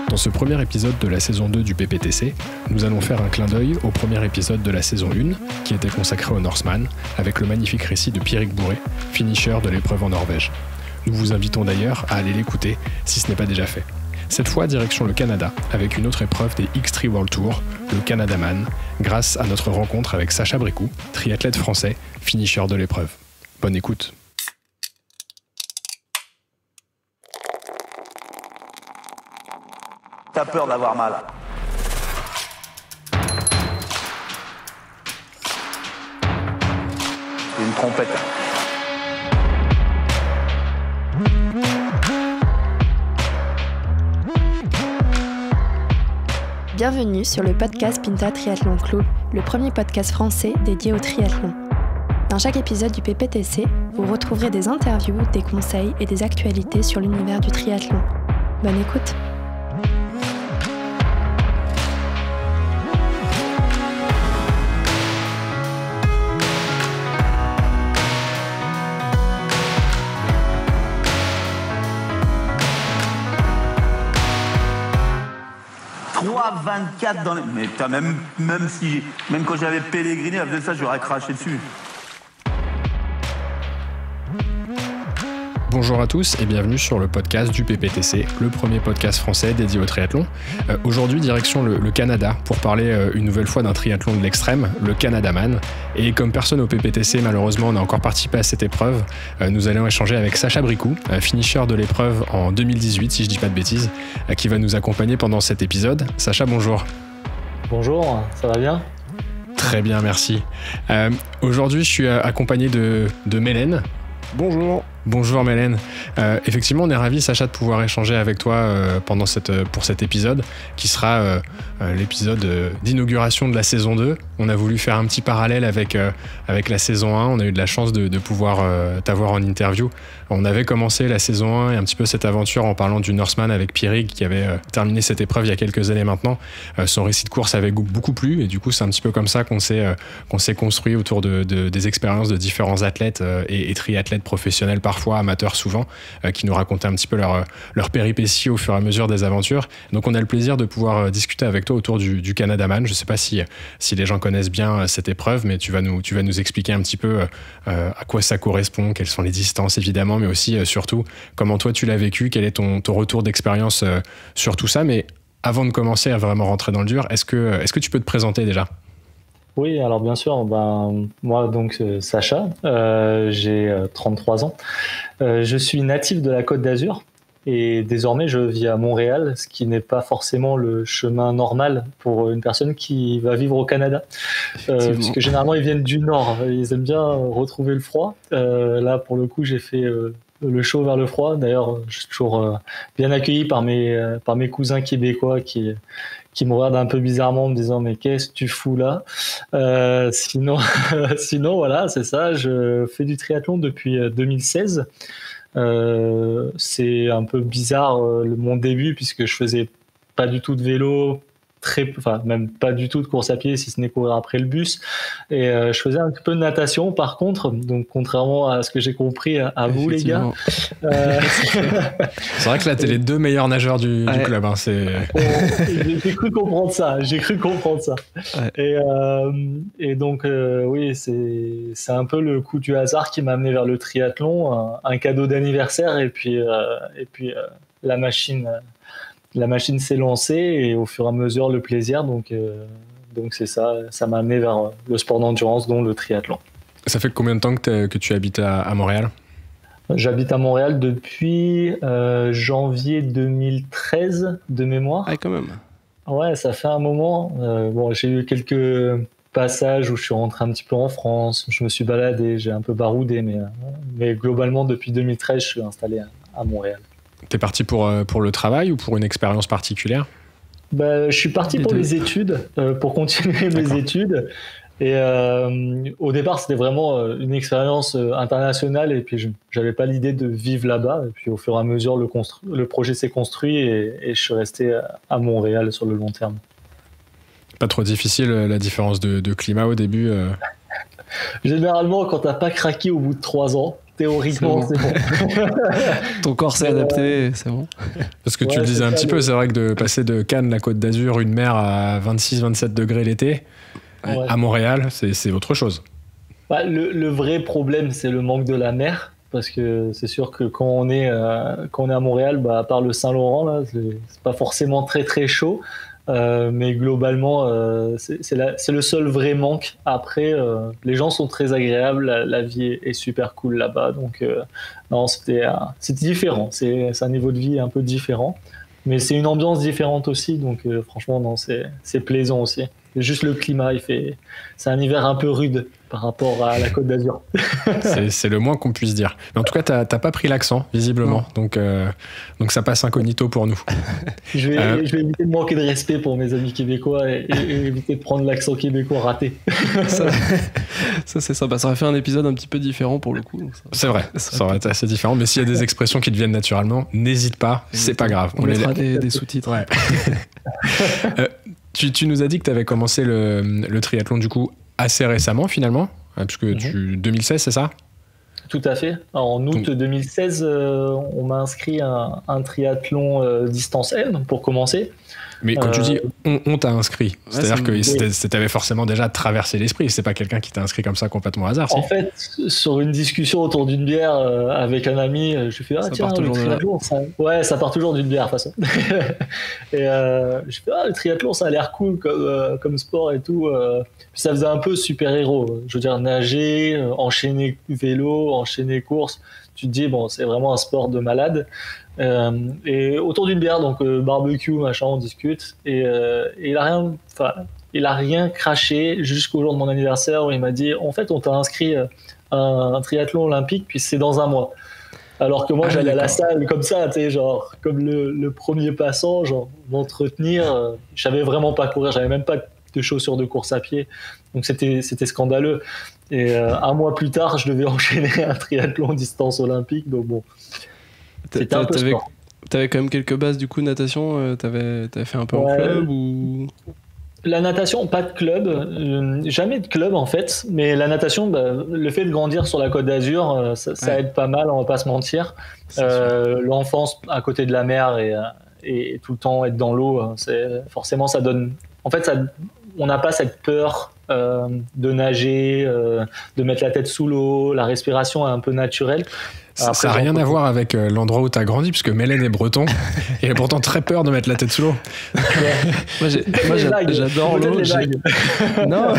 Dans ce premier épisode de la saison 2 du PPTC, nous allons faire un clin d'œil au premier épisode de la saison 1, qui était consacré au Norseman, avec le magnifique récit de Pierrick Bourré, finisher de l'épreuve en Norvège. Nous vous invitons d'ailleurs à aller l'écouter, si ce n'est pas déjà fait. Cette fois, direction le Canada, avec une autre épreuve des X3 World Tour, le Canadaman, grâce à notre rencontre avec Sacha Bricou, triathlète français, finisher de l'épreuve. Bonne écoute. T'as peur d'avoir mal. C'est une trompette. Bienvenue sur le podcast Pinta Triathlon Club, le premier podcast français dédié au triathlon. Dans chaque épisode du PPTC, vous retrouverez des interviews, des conseils et des actualités sur l'univers du triathlon. Bonne écoute! Trois 24 dans les... Mais putain, même quand j'avais Pellegrini, avec ça, j'aurais craché dessus. Bonjour à tous et bienvenue sur le podcast du PPTC, le premier podcast français dédié au triathlon. Aujourd'hui, direction le Canada pour parler une nouvelle fois d'un triathlon de l'extrême, le Canadaman. Et comme personne au PPTC, malheureusement, n'a encore participé à cette épreuve, nous allons échanger avec Sacha Bricou, finisher de l'épreuve en 2018, si je dis pas de bêtises, qui va nous accompagner pendant cet épisode. Sacha, bonjour. Bonjour, ça va bien ? Très bien, merci. Aujourd'hui, je suis accompagné de Mélène. Bonjour. Bonjour Mélène. Effectivement, on est ravis, Sacha, de pouvoir échanger avec toi pour cet épisode, qui sera l'épisode d'inauguration de la saison 2. On a voulu faire un petit parallèle avec la saison 1. On a eu de la chance de pouvoir t'avoir en interview. On avait commencé la saison 1 et un petit peu cette aventure en parlant du Norseman avec Pierrick, qui avait terminé cette épreuve il y a quelques années maintenant. Son récit de course avait beaucoup plu, et du coup, c'est un petit peu comme ça qu'on s'est construit autour des expériences de différents athlètes et triathlètes professionnels, parfois amateurs souvent, qui nous racontaient un petit peu leur péripéties au fur et à mesure des aventures. Donc on a le plaisir de pouvoir discuter avec toi autour du Canadaman. Je ne sais pas si les gens connaissent bien cette épreuve, mais tu vas nous expliquer un petit peu à quoi ça correspond, quelles sont les distances évidemment, mais aussi surtout comment toi tu l'as vécu, quel est ton retour d'expérience sur tout ça. Mais avant de commencer à vraiment rentrer dans le dur, est-ce que tu peux te présenter déjà ? Oui, alors bien sûr, moi donc Sacha, j'ai 33 ans. Je suis natif de la Côte d'Azur et désormais je vis à Montréal, ce qui n'est pas forcément le chemin normal pour une personne qui va vivre au Canada. Puisque généralement ils viennent du nord, ils aiment bien retrouver le froid. Là pour le coup j'ai fait le chaud vers le froid. D'ailleurs je suis toujours bien accueilli par mes cousins québécois qui me regarde un peu bizarrement en me disant mais qu'est-ce que tu fous là, sinon voilà, c'est ça, je fais du triathlon depuis 2016. C'est un peu bizarre mon début, puisque je faisais pas du tout de vélo, même pas du tout de course à pied, si ce n'est courir après le bus, et je faisais un petit peu de natation par contre, donc contrairement à ce que j'ai compris à vous les gars. C'est vrai que là t'es les deux meilleurs nageurs du club, hein, j'ai cru comprendre ça. Ouais. Et donc oui, c'est un peu le coup du hasard qui m'a amené vers le triathlon, un cadeau d'anniversaire, et puis la machine s'est lancée, et au fur et à mesure le plaisir, donc c'est ça m'a amené vers le sport d'endurance, dont le triathlon. Ça fait combien de temps que tu habites à Montréal ? J'habite à Montréal depuis janvier 2013 de mémoire. Ah, quand même. Ouais, ça fait un moment. J'ai eu quelques passages où je suis rentré un petit peu en France, je me suis baladé, j'ai un peu baroudé, mais globalement depuis 2013 je suis installé à Montréal. T'es parti pour le travail ou pour une expérience particulière ? Je suis parti pour les études, pour continuer mes études. Et au départ, c'était vraiment une expérience internationale, et puis j'avais pas l'idée de vivre là-bas. Et puis au fur et à mesure, le projet s'est construit, et je suis resté à Montréal sur le long terme. Pas trop difficile la différence de climat au début Généralement, quand t'as pas craqué au bout de 3 ans, théoriquement, c'est bon. Ton corps s'est adapté, c'est bon. Parce que tu le disais un petit peu, c'est vrai que de passer de Cannes, la Côte d'Azur, une mer à 26-27 degrés l'été, à Montréal, c'est autre chose. Bah, le vrai problème, c'est le manque de la mer. Parce que c'est sûr que quand on est à Montréal, bah, à part le Saint-Laurent, là, c'est pas forcément très très chaud. Mais globalement, c'est le seul vrai manque. Après, les gens sont très agréables, la vie est super cool là-bas. Donc, non, c'était différent. C'est un niveau de vie un peu différent. Mais c'est une ambiance différente aussi. Donc, franchement, non, c'est plaisant aussi. Juste le climat, c'est un hiver un peu rude par rapport à la Côte d'Azur. C'est le moins qu'on puisse dire. Mais en tout cas, t'as pas pris l'accent, visiblement. Donc ça passe incognito pour nous. Je vais éviter de manquer de respect pour mes amis québécois et éviter de prendre l'accent québécois raté. Ça c'est sympa. Ça aurait fait un épisode un petit peu différent pour le coup. C'est vrai, ça aurait été assez différent. Mais s'il y a des expressions qui te viennent naturellement, n'hésite pas, c'est pas grave. On mettra des sous-titres. Ouais. Tu nous as dit que tu avais commencé le triathlon du coup assez récemment finalement, puisque 2016 c'est ça ? Tout à fait. En août 2016, on m'a inscrit à un triathlon distance M pour commencer. Mais quand tu dis on t'a inscrit, c'est-à-dire que oui. t'avais forcément déjà traversé l'esprit, c'est pas quelqu'un qui t'a inscrit comme ça complètement au hasard. En fait, sur une discussion autour d'une bière avec un ami, je lui fais tiens, le triathlon, ça part toujours d'une bière de toute façon. Et je fais le triathlon, ça a l'air cool comme sport et tout. Puis ça faisait un peu super-héros. Je veux dire, nager, enchaîner vélo, enchaîner course. Tu te dis, bon, c'est vraiment un sport de malade. Et autour d'une bière, donc barbecue, machin, on discute. Et il a rien craché jusqu'au jour de mon anniversaire où il m'a dit, en fait, on t'a inscrit à un triathlon olympique, puis c'est dans un mois. Alors que moi, j'allais à la salle comme ça, tu sais, genre, comme le premier passant, genre, m'entretenir. Je savais vraiment pas courir, j'avais même pas de chaussures de course à pied. Donc c'était scandaleux. Et un mois plus tard, je devais enchaîner un triathlon distance olympique. Donc bon, c'était un peu sport. T'avais quand même quelques bases du coup natation. T'avais fait un peu en club ou la natation, pas de club, jamais de club en fait. Mais la natation, le fait de grandir sur la Côte d'Azur, ça aide pas mal. On va pas se mentir. L'enfance à côté de la mer et tout le temps être dans l'eau, forcément ça donne. En fait, on n'a pas cette peur de nager, de mettre la tête sous l'eau, la respiration est un peu naturelle. Ça n'a rien à voir avec l'endroit où tu as grandi, puisque Mélène est breton et elle a pourtant très peur de mettre la tête sous l'eau. Moi, j'adore l'eau. Non,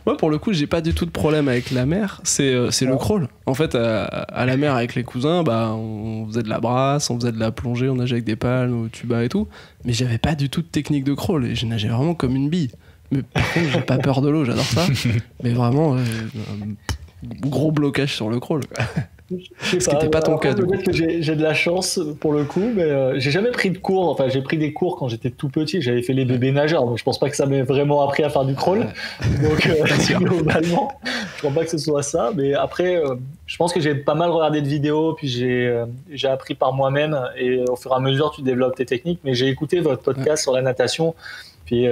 moi pour le coup, j'ai pas du tout de problème avec la mer, c'est le crawl. En fait, à la mer avec les cousins, on faisait de la brasse, on faisait de la plongée, on nageait avec des palmes, au tuba et tout, mais j'avais pas du tout de technique de crawl et je nageais vraiment comme une bille. Mais par contre, j'ai pas peur de l'eau, j'adore ça. Mais vraiment, gros blocage sur le crawl. Ce qui n'était pas ton cas. Peut-être que j'ai de la chance pour le coup, mais j'ai jamais pris de cours. Enfin, j'ai pris des cours quand j'étais tout petit. J'avais fait les bébés nageurs, donc je pense pas que ça m'ait vraiment appris à faire du crawl. Donc globalement, je crois pas que ce soit ça. Mais après, je pense que j'ai pas mal regardé de vidéos, puis j'ai appris par moi-même. Et au fur et à mesure, tu développes tes techniques. Mais j'ai écouté votre podcast sur la natation. Puis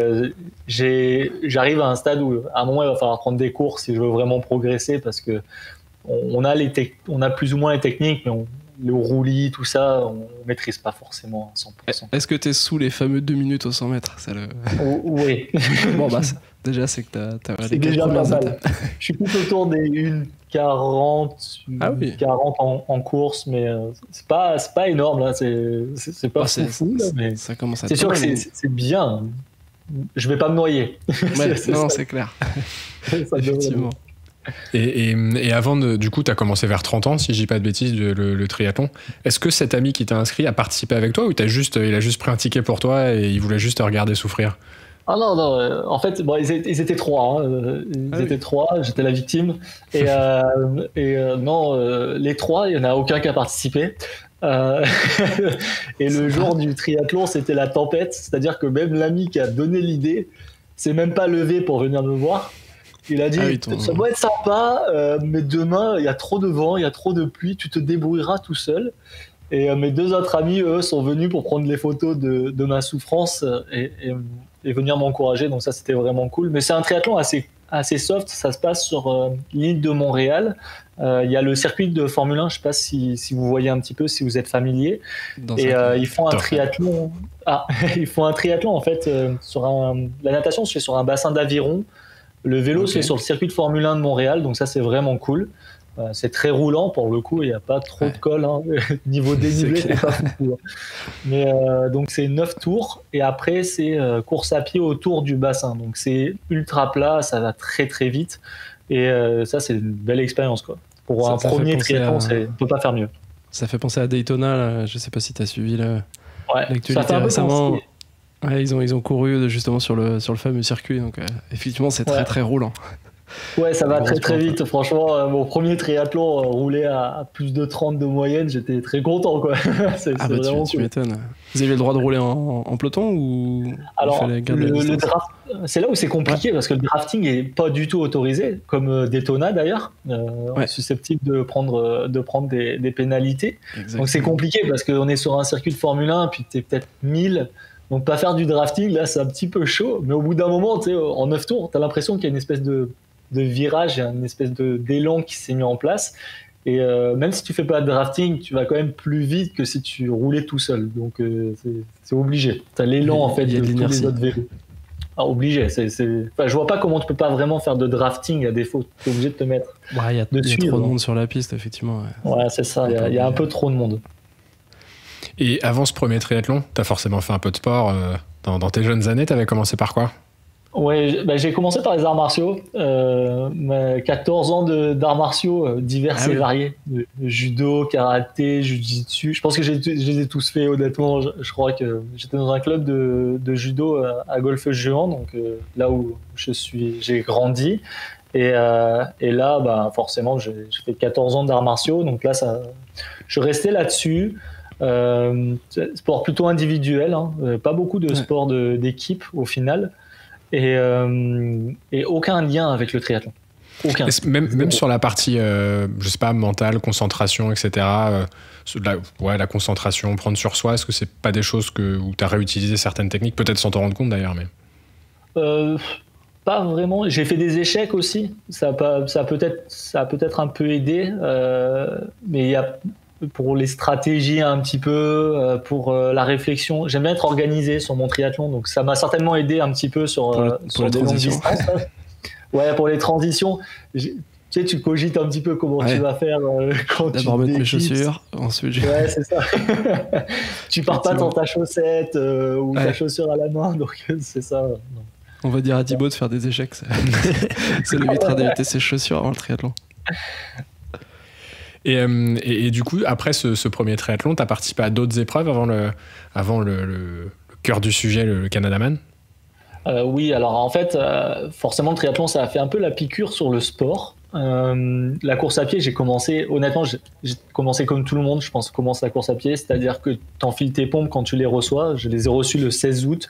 j'arrive à un stade où, à un moment, il va falloir prendre des cours si je veux vraiment progresser, parce que on a plus ou moins les techniques, mais le roulis, tout ça, on maîtrise pas forcément à 100%. Est-ce que t'es sous les fameux 2 minutes au 100 mètres Oui. Bon, déjà, c'est que t'as c'est déjà pas mal. Je suis plus autour des 1,40, 40 en course, mais c'est pas énorme, là. C'est pas fou, là, mais ça commence à c'est sûr que c'est bien. Je vais pas me noyer. Ouais, c'est clair. Effectivement. Et avant, du coup, tu as commencé vers 30 ans, si je dis pas de bêtises, le triathlon. Est-ce que cet ami qui t'a inscrit a participé avec toi ou il a juste pris un ticket pour toi et il voulait juste te regarder souffrir ? Ah non, en fait, ils étaient 3. Ils étaient 3, j'étais la victime. Et non, les 3, il n'y en a aucun qui a participé. Et le jour du triathlon, c'était la tempête. C'est-à-dire que même l'ami qui a donné l'idée s'est même pas levé pour venir me voir. Il a dit, ça doit être sympa, mais demain, il y a trop de vent, il y a trop de pluie, tu te débrouilleras tout seul. Et mes 2 autres amis, eux, sont venus pour prendre les photos de ma souffrance et venir m'encourager. Donc ça, c'était vraiment cool. Mais c'est un triathlon assez assez soft. Ça se passe sur l'île de Montréal. Il y a le circuit de Formule 1, je ne sais pas si vous voyez un petit peu, si vous êtes familier. Ils font un triathlon. Ils font un triathlon en fait. La natation se fait sur un bassin d'aviron. Le vélo se fait sur le circuit de Formule 1 de Montréal, donc ça c'est vraiment cool. C'est très roulant pour le coup, il n'y a pas trop de col. Niveau dénivelé, c'est pas fou. Mais donc c'est 9 tours et après c'est course à pied autour du bassin. Donc c'est ultra plat, ça va très très vite et ça c'est une belle expérience quoi. Pour un premier triathlon, on ne peut pas faire mieux. Ça fait penser à Daytona, là. Je ne sais pas si tu as suivi l'actualité récemment. Ouais, ils ont couru justement sur le fameux circuit, donc effectivement c'est très très roulant. Ouais, ça va très très vite. Franchement, mon premier triathlon roulait à plus de 30 de moyenne, j'étais très content quoi. c'est vraiment tu m'étonnes. Vous avez le droit de rouler en peloton ou alors le draft, c'est là où c'est compliqué parce que le drafting est pas du tout autorisé, comme Daytona d'ailleurs, susceptible de prendre des pénalités. Exactement. Donc c'est compliqué parce qu'on est sur un circuit de Formule 1 puis t'es peut-être 1000. Donc pas faire du drafting là c'est un petit peu chaud, mais au bout d'un moment en 9 tours t'as l'impression qu'il y a une espèce de virage, une espèce d'élan qui s'est mis en place et même si tu fais pas de drafting tu vas quand même plus vite que si tu roulais tout seul, donc c'est obligé, t'as l'élan en fait de tous les autres vélos. Obligé, Enfin, je vois pas comment tu peux pas vraiment faire de drafting à défaut, t'es obligé de te mettre il y a trop de monde sur la piste effectivement. Ouais c'est ça, il y a un peu trop de monde. Et avant ce premier triathlon, t'as forcément fait un peu de sport. Dans tes jeunes années, t'avais commencé par quoi ? Ouais, j'ai commencé par les arts martiaux. 14 ans d'arts martiaux divers et variés. Judo, karaté, jiu-jitsu. Je pense que je les ai tous faits, honnêtement. Je crois que j'étais dans un club de judo à Golfe-Juan, donc là où j'ai grandi. Et là, forcément, j'ai fait 14 ans d'arts martiaux. Donc là, je restais là-dessus. Sport plutôt individuel, pas beaucoup de sport d'équipe au final, et aucun lien avec le triathlon. Aucun. Même sur la partie, je sais pas, mentale, concentration, etc. La concentration, prendre sur soi, est-ce que c'est pas des choses où tu as réutilisé certaines techniques, peut-être sans t'en rendre compte d'ailleurs, mais pas vraiment. J'ai fait des échecs aussi. Ça a peut-être un peu aidé, mais il y a pour les stratégies un petit peu, pour la réflexion. J'aime bien être organisé sur mon triathlon, donc ça m'a certainement aidé un petit peu sur des longues distances. Ouais, pour les transitions. Tu sais, tu cogites un petit peu comment tu vas faire quand tu d'abord mettre mes chaussures, ensuite ouais, c'est ça. Tu pars pas dans ta chaussette ou ta chaussure à la main, donc c'est ça. Non. On va dire à Thibaut de faire des échecs. Ça l'évitera d'éviter ses chaussures avant le triathlon. Et du coup, après ce premier triathlon, tu as participé à d'autres épreuves avant le cœur du sujet, le Canadaman ? Oui, alors en fait, forcément, le triathlon, ça a fait un peu la piqûre sur le sport. La course à pied, j'ai commencé comme tout le monde, je pense, commence la course à pied, c'est-à-dire que tu enfiles tes pompes quand tu les reçois. Je les ai reçues le 16 août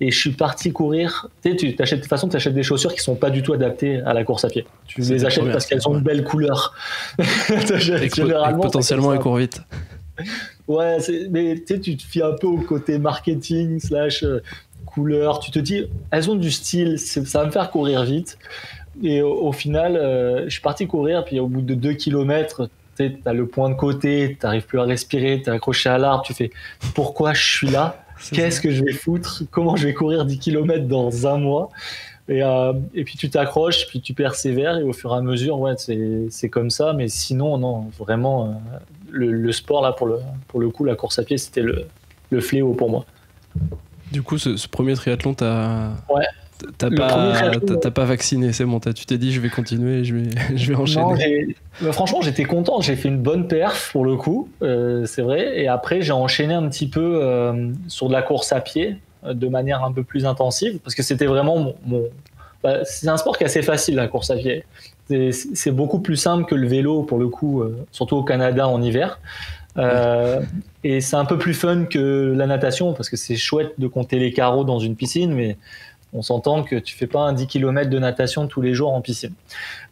et je suis parti courir. Tu sais, de toute façon, tu achètes des chaussures qui sont pas du tout adaptées à la course à pied. Tu les achètes parce qu'elles ont une belle couleur. Généralement, potentiellement, elles courent vite. Ouais, mais tu te fies un peu au côté marketing / couleur. Tu te dis, elles ont du style, ça va me faire courir vite. Et au final, je suis parti courir, puis au bout de 2 km, tu as le point de côté, tu n'arrives plus à respirer, tu es accroché à l'arbre, tu fais pourquoi je suis là ? Qu'est-ce que je vais foutre ? Comment je vais courir 10 km dans un mois ? Et puis tu t'accroches, puis tu persévères, et au fur et à mesure, ouais, c'est comme ça. Mais sinon, non, vraiment, le sport, là, pour le coup, la course à pied, c'était le fléau pour moi. Du coup, ce premier triathlon, Ouais. T'as pas vacciné, c'est bon, tu t'es dit je vais continuer, je vais enchaîner. Non, franchement, j'étais content, j'ai fait une bonne perf pour le coup, c'est vrai, et après j'ai enchaîné un petit peu sur de la course à pied de manière un peu plus intensive, parce que c'était vraiment c'est un sport qui est assez facile, la course à pied. C'est beaucoup plus simple que le vélo pour le coup, surtout au Canada en hiver. Et c'est un peu plus fun que la natation, parce que c'est chouette de compter les carreaux dans une piscine, mais on s'entend que tu fais pas un 10 km de natation tous les jours en piscine.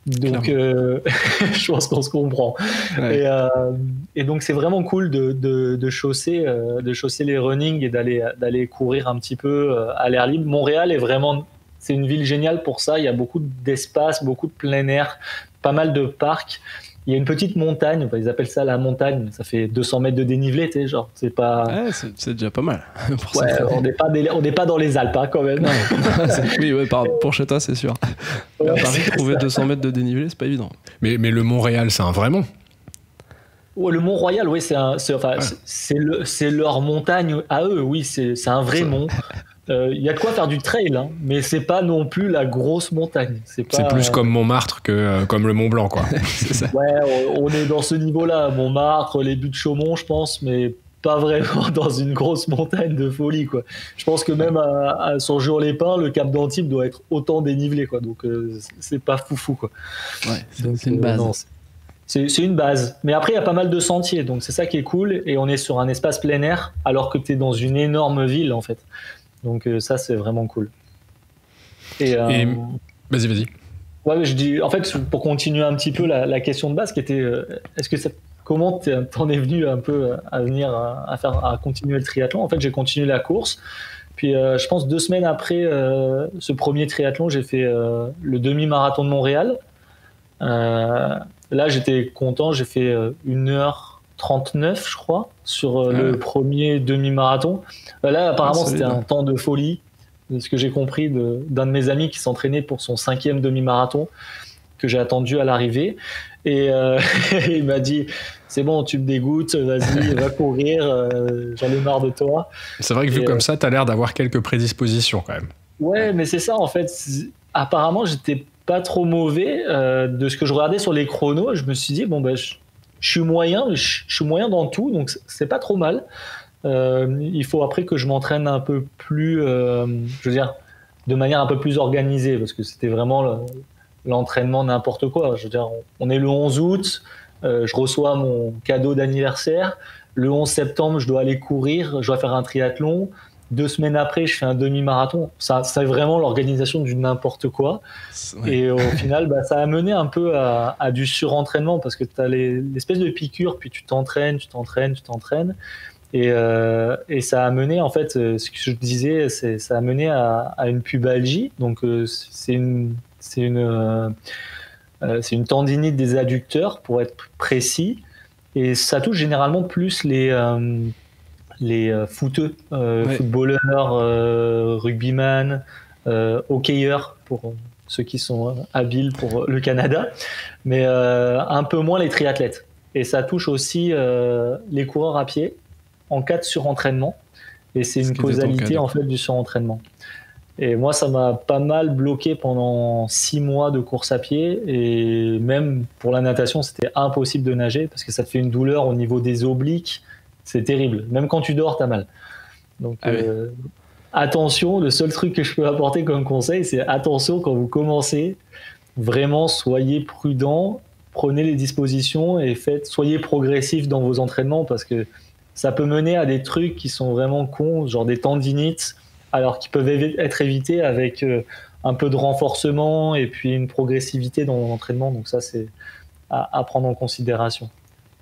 Donc, je pense qu'on se comprend. Ouais. Et donc, c'est vraiment cool de chausser les runnings et d'aller courir un petit peu à l'air libre. Montréal est vraiment, c'est une ville géniale pour ça. Il y a beaucoup d'espace, beaucoup de plein air, pas mal de parcs. Il y a une petite montagne, ils appellent ça la montagne, ça fait 200 mètres de dénivelé, tu sais, genre, c'est pas... Ouais, c'est déjà pas mal. Ouais, on n'est pas dans les Alpes, hein, quand même. Oui, ouais, pour chez toi, c'est sûr. Mais à Paris, trouver 200 mètres de dénivelé, c'est pas évident. Mais le Mont-Réal, c'est un vrai mont. Ouais, le Mont-Royal, oui, c'est leur montagne à eux, oui, c'est un vrai mont. Il y a de quoi faire du trail, hein, mais c'est pas non plus la grosse montagne. C'est plus comme Montmartre que comme le Mont Blanc, quoi. C'est ça. Ouais, on est dans ce niveau-là, Montmartre, les buttes Chaumont, je pense, mais pas vraiment dans une grosse montagne de folie, quoi. Je pense que même sur Jours-les-Pins, le Cap d'Antibes doit être autant dénivelé, quoi. Donc c'est pas foufou, quoi. Ouais, c'est une base. Non, c'est une base. Mais après, il y a pas mal de sentiers, donc c'est ça qui est cool. Et on est sur un espace plein air, alors que tu es dans une énorme ville, en fait. Donc ça, c'est vraiment cool. Et vas-y. Ouais, je dis, en fait, pour continuer un petit peu la question de base, qui était, comment t'en es venu un peu à venir à continuer le triathlon? En fait, j'ai continué la course. Puis, je pense 2 semaines après ce premier triathlon, j'ai fait le demi-marathon de Montréal. Là, j'étais content. J'ai fait 1h39, je crois, sur le premier demi-marathon. Là, apparemment, c'était un temps de folie. De ce que j'ai compris d'un de mes amis qui s'entraînait pour son 5e demi-marathon, que j'ai attendu à l'arrivée. Et il m'a dit, c'est bon, tu me dégoûtes, vas-y, va courir, j'en ai marre de toi. C'est vrai que vu comme ça, t'as l'air d'avoir quelques prédispositions quand même. Ouais, mais c'est ça, en fait. Apparemment, j'étais pas trop mauvais. De ce que je regardais sur les chronos, je me suis dit, bon, ben, je suis moyen dans tout, donc c'est pas trop mal. Il faut après que je m'entraîne un peu plus, je veux dire, de manière un peu plus organisée, parce que c'était vraiment l'entraînement n'importe quoi. Je veux dire, on est le 11 août, je reçois mon cadeau d'anniversaire. Le 11 septembre, je dois aller courir, je dois faire un triathlon. 2 semaines après, je fais un demi-marathon. Ça, c'est vraiment l'organisation du n'importe quoi. Ouais. Et au final, ça a mené un peu à du surentraînement, parce que tu as l'espèce de piqûre, puis tu t'entraînes. Et ça a mené, en fait, ce que je disais, ça a mené à une pubalgie. Donc, c'est une tendinite des adducteurs, pour être précis. Et ça touche généralement plus les footeux, footballeurs, rugbyman, hockeyeurs, pour ceux qui sont habiles pour le Canada, mais un peu moins les triathlètes. Et ça touche aussi les coureurs à pied en cas de surentraînement, et c'est une causalité en fait du surentraînement. Et moi, ça m'a pas mal bloqué pendant 6 mois de course à pied, et même pour la natation, c'était impossible de nager parce que ça te fait une douleur au niveau des obliques, c'est terrible. Même quand tu dors, t'as mal. Donc attention, le seul truc que je peux apporter comme conseil, c'est attention quand vous commencez, vraiment soyez prudent, prenez les dispositions et soyez progressif dans vos entraînements, parce que ça peut mener à des trucs qui sont vraiment cons, genre des tendinites, alors qu'ils peuvent être évités avec un peu de renforcement et puis une progressivité dans l'entraînement. Donc ça, c'est à prendre en considération.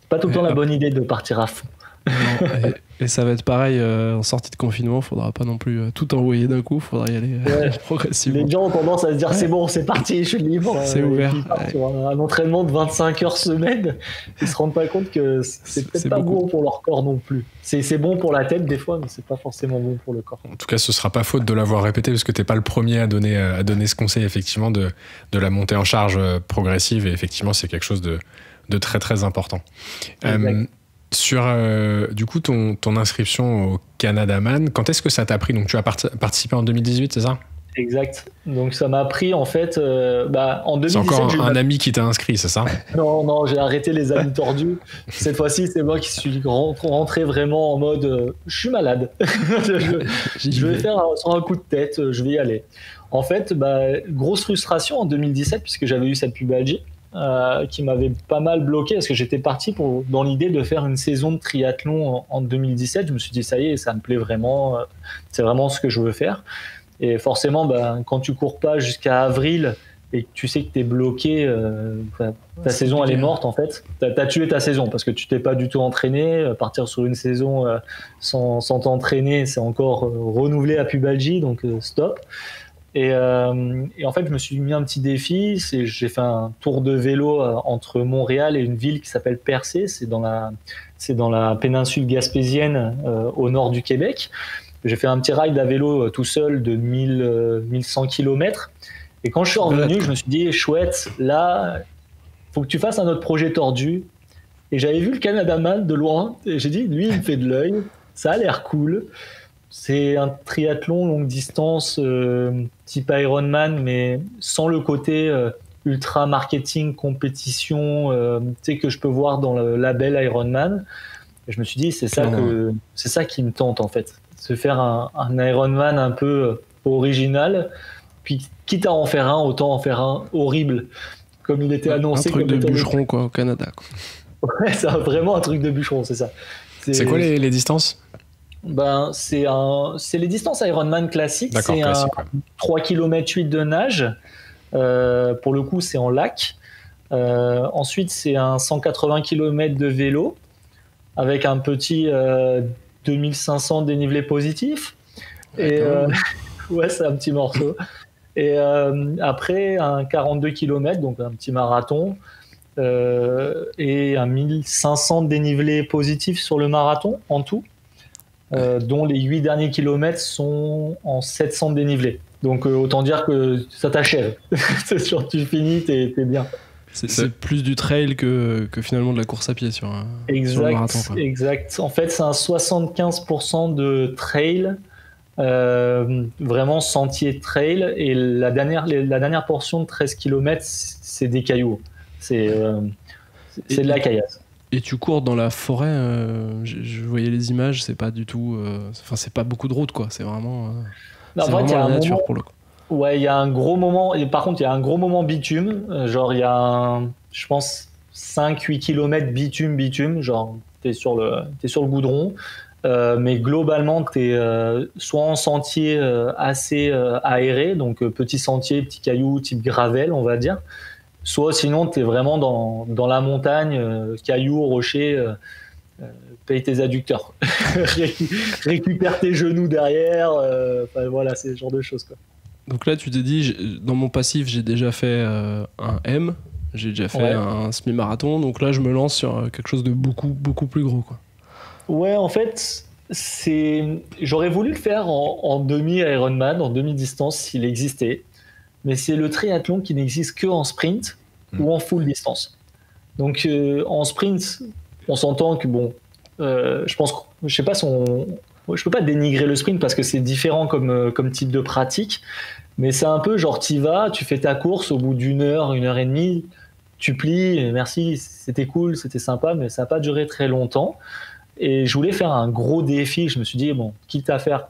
C'est pas tout le temps la bonne idée de partir à fond. Non, et ça va être pareil en sortie de confinement, faudra pas non plus tout envoyer d'un coup, faudra y aller progressivement. Les gens ont tendance à se dire c'est bon, c'est parti, je suis libre. C'est ouvert. Sur un entraînement de 25 heures semaine, ils se rendent pas compte que c'est peut-être pas bon pour leur corps non plus. C'est bon pour la tête des fois, mais c'est pas forcément bon pour le corps. En tout cas, ce sera pas faute de l'avoir répété, parce que t'es pas le premier à donner ce conseil, effectivement, de la montée en charge progressive, et effectivement, c'est quelque chose de très très important. Sur du coup ton inscription au Canadaman, quand est-ce que ça t'a pris? Donc tu as participé en 2018, c'est ça? Exact. Donc ça m'a pris en fait en 2017. C'est encore un ami qui t'a inscrit, c'est ça? Non, j'ai arrêté les amis tordus. Cette fois-ci, c'est moi qui suis rentré vraiment en mode je suis malade. je vais faire sur un coup de tête, je vais y aller. En fait, grosse frustration en 2017 puisque j'avais eu cette pubalgie. Qui m'avait pas mal bloqué, parce que j'étais parti dans l'idée de faire une saison de triathlon en 2017. Je me suis dit ça y est, ça me plaît vraiment, c'est vraiment ce que je veux faire. Et forcément, quand tu cours pas jusqu'à avril et que tu sais que t'es bloqué, ta saison elle est morte en fait. T'as tué ta saison parce que tu t'es pas du tout entraîné. Partir sur une saison sans t'entraîner, c'est encore renouveler la pubalgie, donc stop. Et en fait, je me suis mis un petit défi. J'ai fait un tour de vélo entre Montréal et une ville qui s'appelle Percé. C'est dans la péninsule gaspésienne au nord du Québec. J'ai fait un petit ride à vélo tout seul de 1100 km. Et quand je suis revenu, je me suis dit, chouette, là, faut que tu fasses un autre projet tordu. Et j'avais vu le Canada Man de loin. Et j'ai dit, lui, il me fait de l'œil. Ça a l'air cool. C'est un triathlon longue distance type Ironman, mais sans le côté ultra marketing, compétition, que je peux voir dans le label Ironman. Et je me suis dit, c'est ça qui me tente en fait. Se faire un Ironman un peu original, puis quitte à en faire un, autant en faire un horrible, comme il était annoncé. Un truc de bûcheron quoi, au Canada. Quoi. Ouais, c'est vraiment un truc de bûcheron, c'est ça. C'est quoi les distances ? C'est les distances Ironman classiques. D'accord, c'est classique, un 3 km 8 de nage. Pour le coup, c'est en lac. Ensuite, c'est un 180 km de vélo avec un petit 2500 dénivelé positif. Et ouais, c'est un petit morceau. Et après, un 42 km, donc un petit marathon. Et un 1500 dénivelé positif sur le marathon en tout. Dont les 8 derniers kilomètres sont en 700 de dénivelé. Donc autant dire que ça t'achève. C'est sûr, tu finis, t'es bien. C'est plus du trail que finalement de la course à pied sur un marathon. Quoi. Exact. En fait, c'est un 75% de trail, vraiment sentier trail, et la dernière portion de 13 km, c'est des cailloux. C'est de la caillasse. Et tu cours dans la forêt, je voyais les images, c'est pas du tout. C'est pas beaucoup de route, quoi. C'est vraiment. Non, c'est vraiment la nature pour le coup. Ouais, il y a un gros moment. Et par contre, il y a un gros moment bitume. Genre, il y a je pense, 5-8 km bitume. Genre, t'es sur le goudron. Mais globalement, t'es soit en sentier assez aéré, donc petit sentier, petit caillou, type gravel, on va dire. Soit sinon, tu es vraiment dans la montagne, cailloux, rochers, paye tes adducteurs. Récupère tes genoux derrière. Voilà, c'est ce genre de choses. Quoi. Donc là, tu t'es dit, dans mon passif, j'ai déjà fait un M, j'ai déjà fait un semi-marathon, donc là, je me lance sur quelque chose de beaucoup, beaucoup plus gros. Quoi. Ouais, en fait, j'aurais voulu le faire en demi-Ironman, en demi-distance, s'il existait. Mais c'est le triathlon qui n'existe que en sprint ou en full distance. Donc en sprint, on s'entend que je pense, je sais pas je peux pas dénigrer le sprint parce que c'est différent comme type de pratique, mais c'est un peu genre tu fais ta course au bout d'une heure, 1h30, tu plies, merci, c'était cool, c'était sympa, mais ça n'a pas duré très longtemps. Et je voulais faire un gros défi. Je me suis dit quitte à faire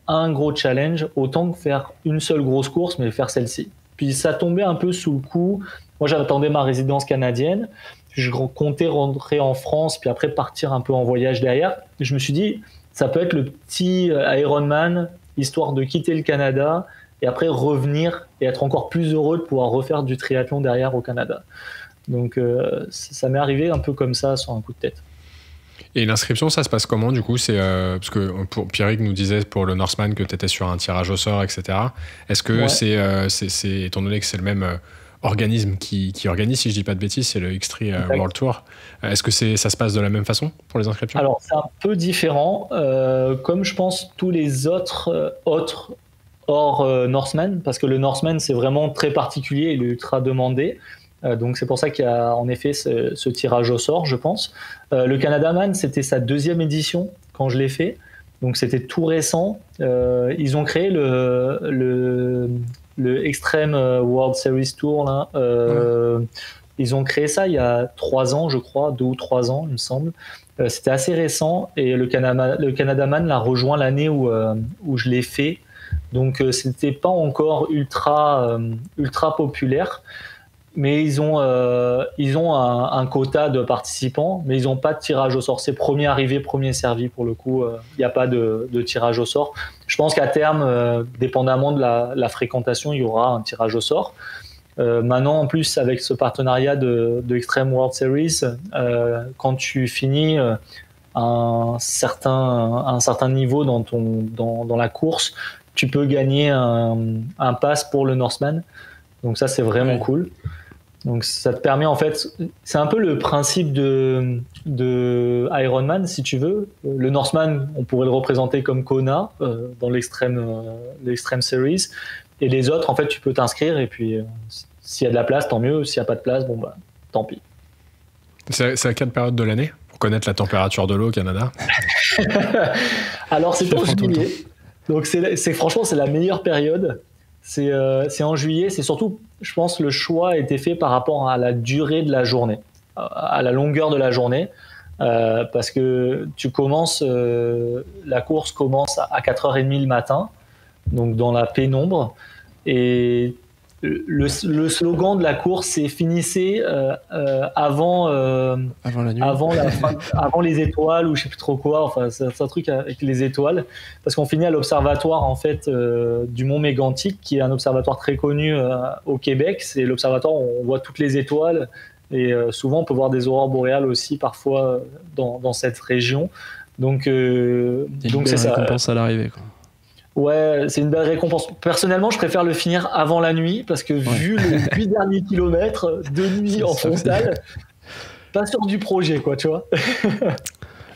un gros challenge, autant que faire une seule grosse course, mais faire celle-ci. Puis ça tombait un peu sous le coup. Moi, j'attendais ma résidence canadienne. Je comptais rentrer en France, puis après partir un peu en voyage derrière. Et je me suis dit, ça peut être le petit Ironman, histoire de quitter le Canada et après revenir et être encore plus heureux de pouvoir refaire du triathlon derrière au Canada. Donc, ça m'est arrivé un peu comme ça, sur un coup de tête. Et l'inscription, ça se passe comment du coup? C'est parce que Pierrick nous disait pour le Norseman que tu étais sur un tirage au sort, etc. Est-ce que c'est étant donné que c'est le même organisme qui organise, si je dis pas de bêtises, c'est le X3 World Tour. Est-ce que ça se passe de la même façon pour les inscriptions? Alors c'est un peu différent, comme je pense tous les autres hors Norseman, parce que le Norseman c'est vraiment très particulier, il est ultra demandé. Donc c'est pour ça qu'il y a en effet ce tirage au sort, je pense. Le Canada Man, c'était sa 2e édition quand je l'ai fait, donc c'était tout récent. Ils ont créé le Extreme World Series Tour là. Ils ont créé ça il y a 3 ans, je crois, 2 ou 3 ans, il me semble. C'était assez récent et le Canada Man l'a rejoint l'année où je l'ai fait. Donc c'était pas encore ultra populaire. Mais ils ont un quota de participants, mais ils n'ont pas de tirage au sort. C'est premier arrivé, premier servi pour le coup. Il n'y a pas de tirage au sort. Je pense qu'à terme, dépendamment de la fréquentation, il y aura un tirage au sort. Maintenant, en plus, avec ce partenariat de Extreme World Series, quand tu finis un certain niveau dans la course, tu peux gagner un pass pour le Norseman. Donc ça, c'est vraiment cool. Donc ça te permet, en fait, c'est un peu le principe de Ironman, si tu veux. Le Norseman, on pourrait le représenter comme Kona dans l'extreme series. Et les autres, en fait, tu peux t'inscrire et puis s'il y a de la place, tant mieux. S'il n'y a pas de place, bon, bah, tant pis. C'est à quelle période de l'année pour connaître la température de l'eau au Canada? Alors, c'est en juillet. Donc, franchement, c'est la meilleure période. C'est en juillet. C'est surtout, je pense, le choix a été fait par rapport à la durée de la journée, à la longueur de la journée. Parce que la course commence à 4h30 le matin, donc dans la pénombre. Et le slogan de la course, c'est finissez avant la nuit. avant les étoiles, ou je sais plus trop quoi. Enfin, c'est un truc avec les étoiles, parce qu'on finit à l'observatoire en fait du Mont Mégantic, qui est un observatoire très connu au Québec. C'est l'observatoire où on voit toutes les étoiles, et souvent on peut voir des aurores boréales aussi parfois dans cette région. Donc c'est ça. Récompense à l'arrivée, quoi. Ouais, c'est une belle récompense. Personnellement, je préfère le finir avant la nuit, parce que vu les 8 derniers kilomètres de nuit en frontale, pas sûr du projet, quoi, tu vois.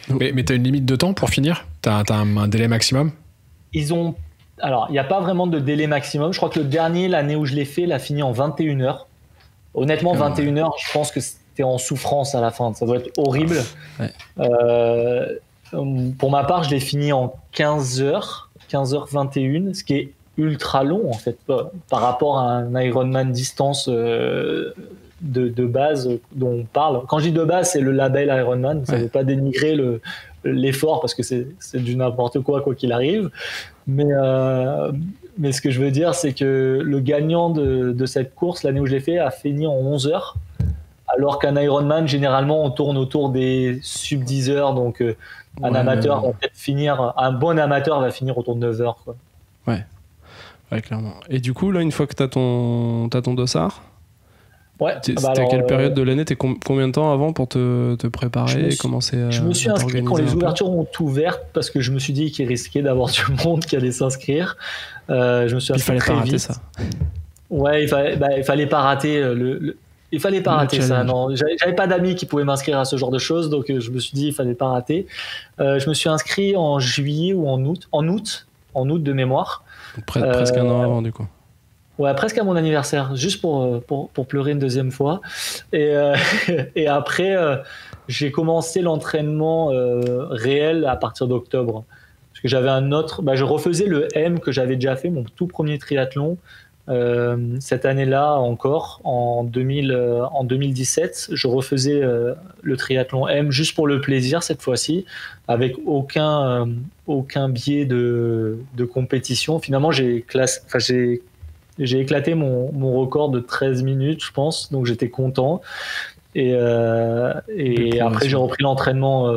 Mais t'as une limite de temps pour finir? T'as un délai maximum? Alors, il n'y a pas vraiment de délai maximum. Je crois que le dernier, l'année où je l'ai fait, l'a fini en 21 heures. Honnêtement, 21 heures, je pense que c'était en souffrance à la fin. Ça doit être horrible. Ouais. Pour ma part, je l'ai fini en 15h21, ce qui est ultra long en fait par rapport à un Ironman distance de base dont on parle. Quand je dis de base, c'est le label Ironman. Ça ne veut pas dénigrer l'effort, parce que c'est du n'importe quoi qu'il arrive. Mais ce que je veux dire, c'est que le gagnant de cette course, l'année où je l'ai fait, a fini en 11 heures. Alors qu'un Ironman, généralement, on tourne autour des sub 10 heures. Donc, un amateur va peut-être finir, un bon amateur va finir autour de 9 heures, quoi. Ouais, clairement. Et du coup, là, une fois que t'as ton dossard, c'était à quelle période de l'année? T'es combien de temps avant pour te préparer et commencer à Je me suis inscrit quand les ouvertures ont ouvert, parce que je me suis dit qu'il risquait d'avoir du monde qui allait s'inscrire. Je me suis inscrit très vite. Il fallait pas rater ça. Ouais, il fallait pas rater il fallait pas rater ça. Non, j'avais pas d'amis qui pouvaient m'inscrire à ce genre de choses, donc je me suis dit il fallait pas rater. Je me suis inscrit en juillet ou en août de mémoire. Donc presque un an avant, du coup. Ouais, presque à mon anniversaire, juste pour pleurer une deuxième fois. Et après, j'ai commencé l'entraînement réel à partir d'octobre, parce que j'avais je refaisais le M que j'avais déjà fait, mon tout premier triathlon. Cette année-là encore, en 2017, je refaisais le triathlon M juste pour le plaisir cette fois-ci, avec aucun biais de compétition. Finalement, j'ai éclaté mon record de 13 minutes, je pense, donc j'étais content. Et après, j'ai repris l'entraînement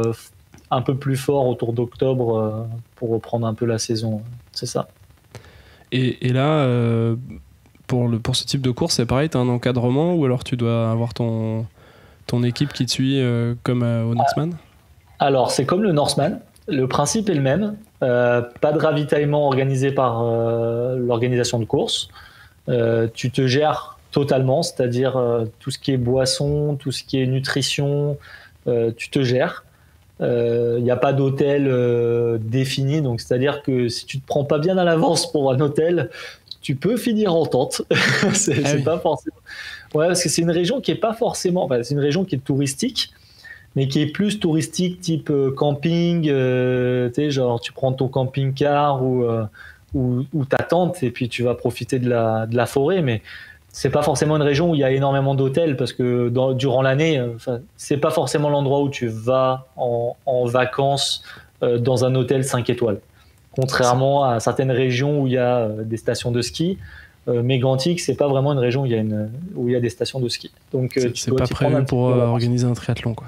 un peu plus fort autour d'octobre pour reprendre un peu la saison. C'est ça. Et là, pour ce type de course, c'est pareil, tu as un encadrement, ou alors tu dois avoir ton équipe qui te suit comme au Norseman? Alors, c'est comme le Norseman. Le principe est le même. Pas de ravitaillement organisé par l'organisation de course. Tu te gères totalement, c'est-à-dire tout ce qui est boisson, tout ce qui est nutrition, tu te gères. Il n'y a pas d'hôtel défini, donc c'est-à-dire que si tu te prends pas bien à l'avance pour un hôtel, tu peux finir en tente. c'est pas forcément. Ouais, parce que c'est une région qui est pas forcément. Enfin, c'est une région qui est touristique, mais qui est plus touristique type camping. Tu sais, genre tu prends ton camping-car ou ta tente et puis tu vas profiter de la forêt, mais c'est pas forcément une région où il y a énormément d'hôtels, parce que durant l'année, c'est pas forcément l'endroit où tu vas en vacances dans un hôtel 5 étoiles. Contrairement à certaines régions où il y a des stations de ski, Mégantic, c'est pas vraiment une région où il y a des stations de ski. Donc c'est pas prévu pour organiser un triathlon, quoi.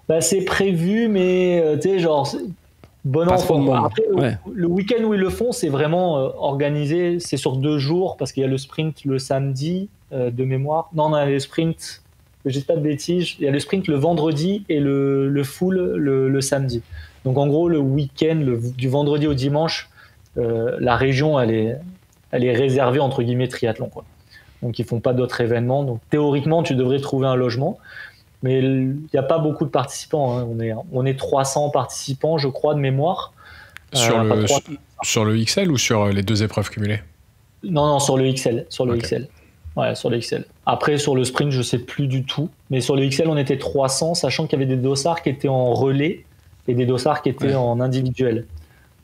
Bah, c'est prévu, mais tu sais, genre bon enfant. Après, le week-end où ils le font, c'est vraiment organisé. C'est sur 2 jours, parce qu'il y a le sprint le samedi de mémoire. Non, il y a le sprint. Je dis pas de bêtises. Il y a le sprint le vendredi et le full le samedi. Donc en gros, le week-end du vendredi au dimanche, la région, elle est réservée entre guillemets triathlon, quoi. Donc ils font pas d'autres événements. Donc théoriquement, tu devrais trouver un logement, mais il n'y a pas beaucoup de participants. Hein. On est 300 participants, je crois, de mémoire. Sur le XL ou sur les 2 épreuves cumulées? Non, sur le XL. Sur le Okay. XL. Ouais, sur le XL. Après, sur le sprint, je sais plus du tout. Mais sur le XL, on était 300, sachant qu'il y avait des dossards qui étaient en relais et des dossards qui étaient en individuel.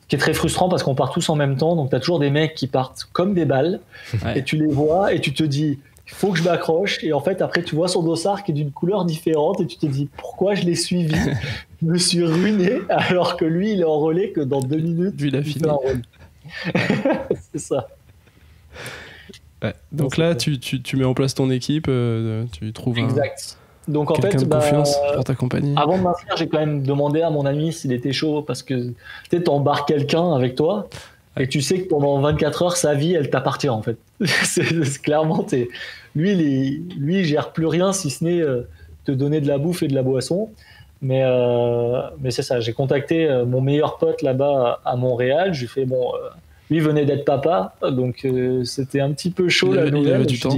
Ce qui est très frustrant parce qu'on part tous en même temps. Donc, tu as toujours des mecs qui partent comme des balles. Et tu les vois et tu te dis, il faut que je m'accroche. Et en fait, après, tu vois son dossard qui est d'une couleur différente et tu te dis, pourquoi je l'ai suivi? Je me suis ruiné alors que lui, il est en relais que dans 2 minutes. Lui, il a fini. C'est ça. Ouais. Donc là, tu mets en place ton équipe, tu trouves exact. Donc en quelqu'un fait, de confiance pour t'accompagner. Avant de m'inscrire, j'ai quand même demandé à mon ami s'il était chaud parce que tu embarques quelqu'un avec toi et tu sais que pendant 24 heures, sa vie, elle t'appartient en fait. c'est clairement, lui, il gère plus rien si ce n'est te donner de la bouffe et de la boisson. Mais c'est ça, j'ai contacté mon meilleur pote là-bas à Montréal. Je lui ai fait lui venait d'être papa, donc c'était un petit peu chaud la nouvelle. Il avait du temps.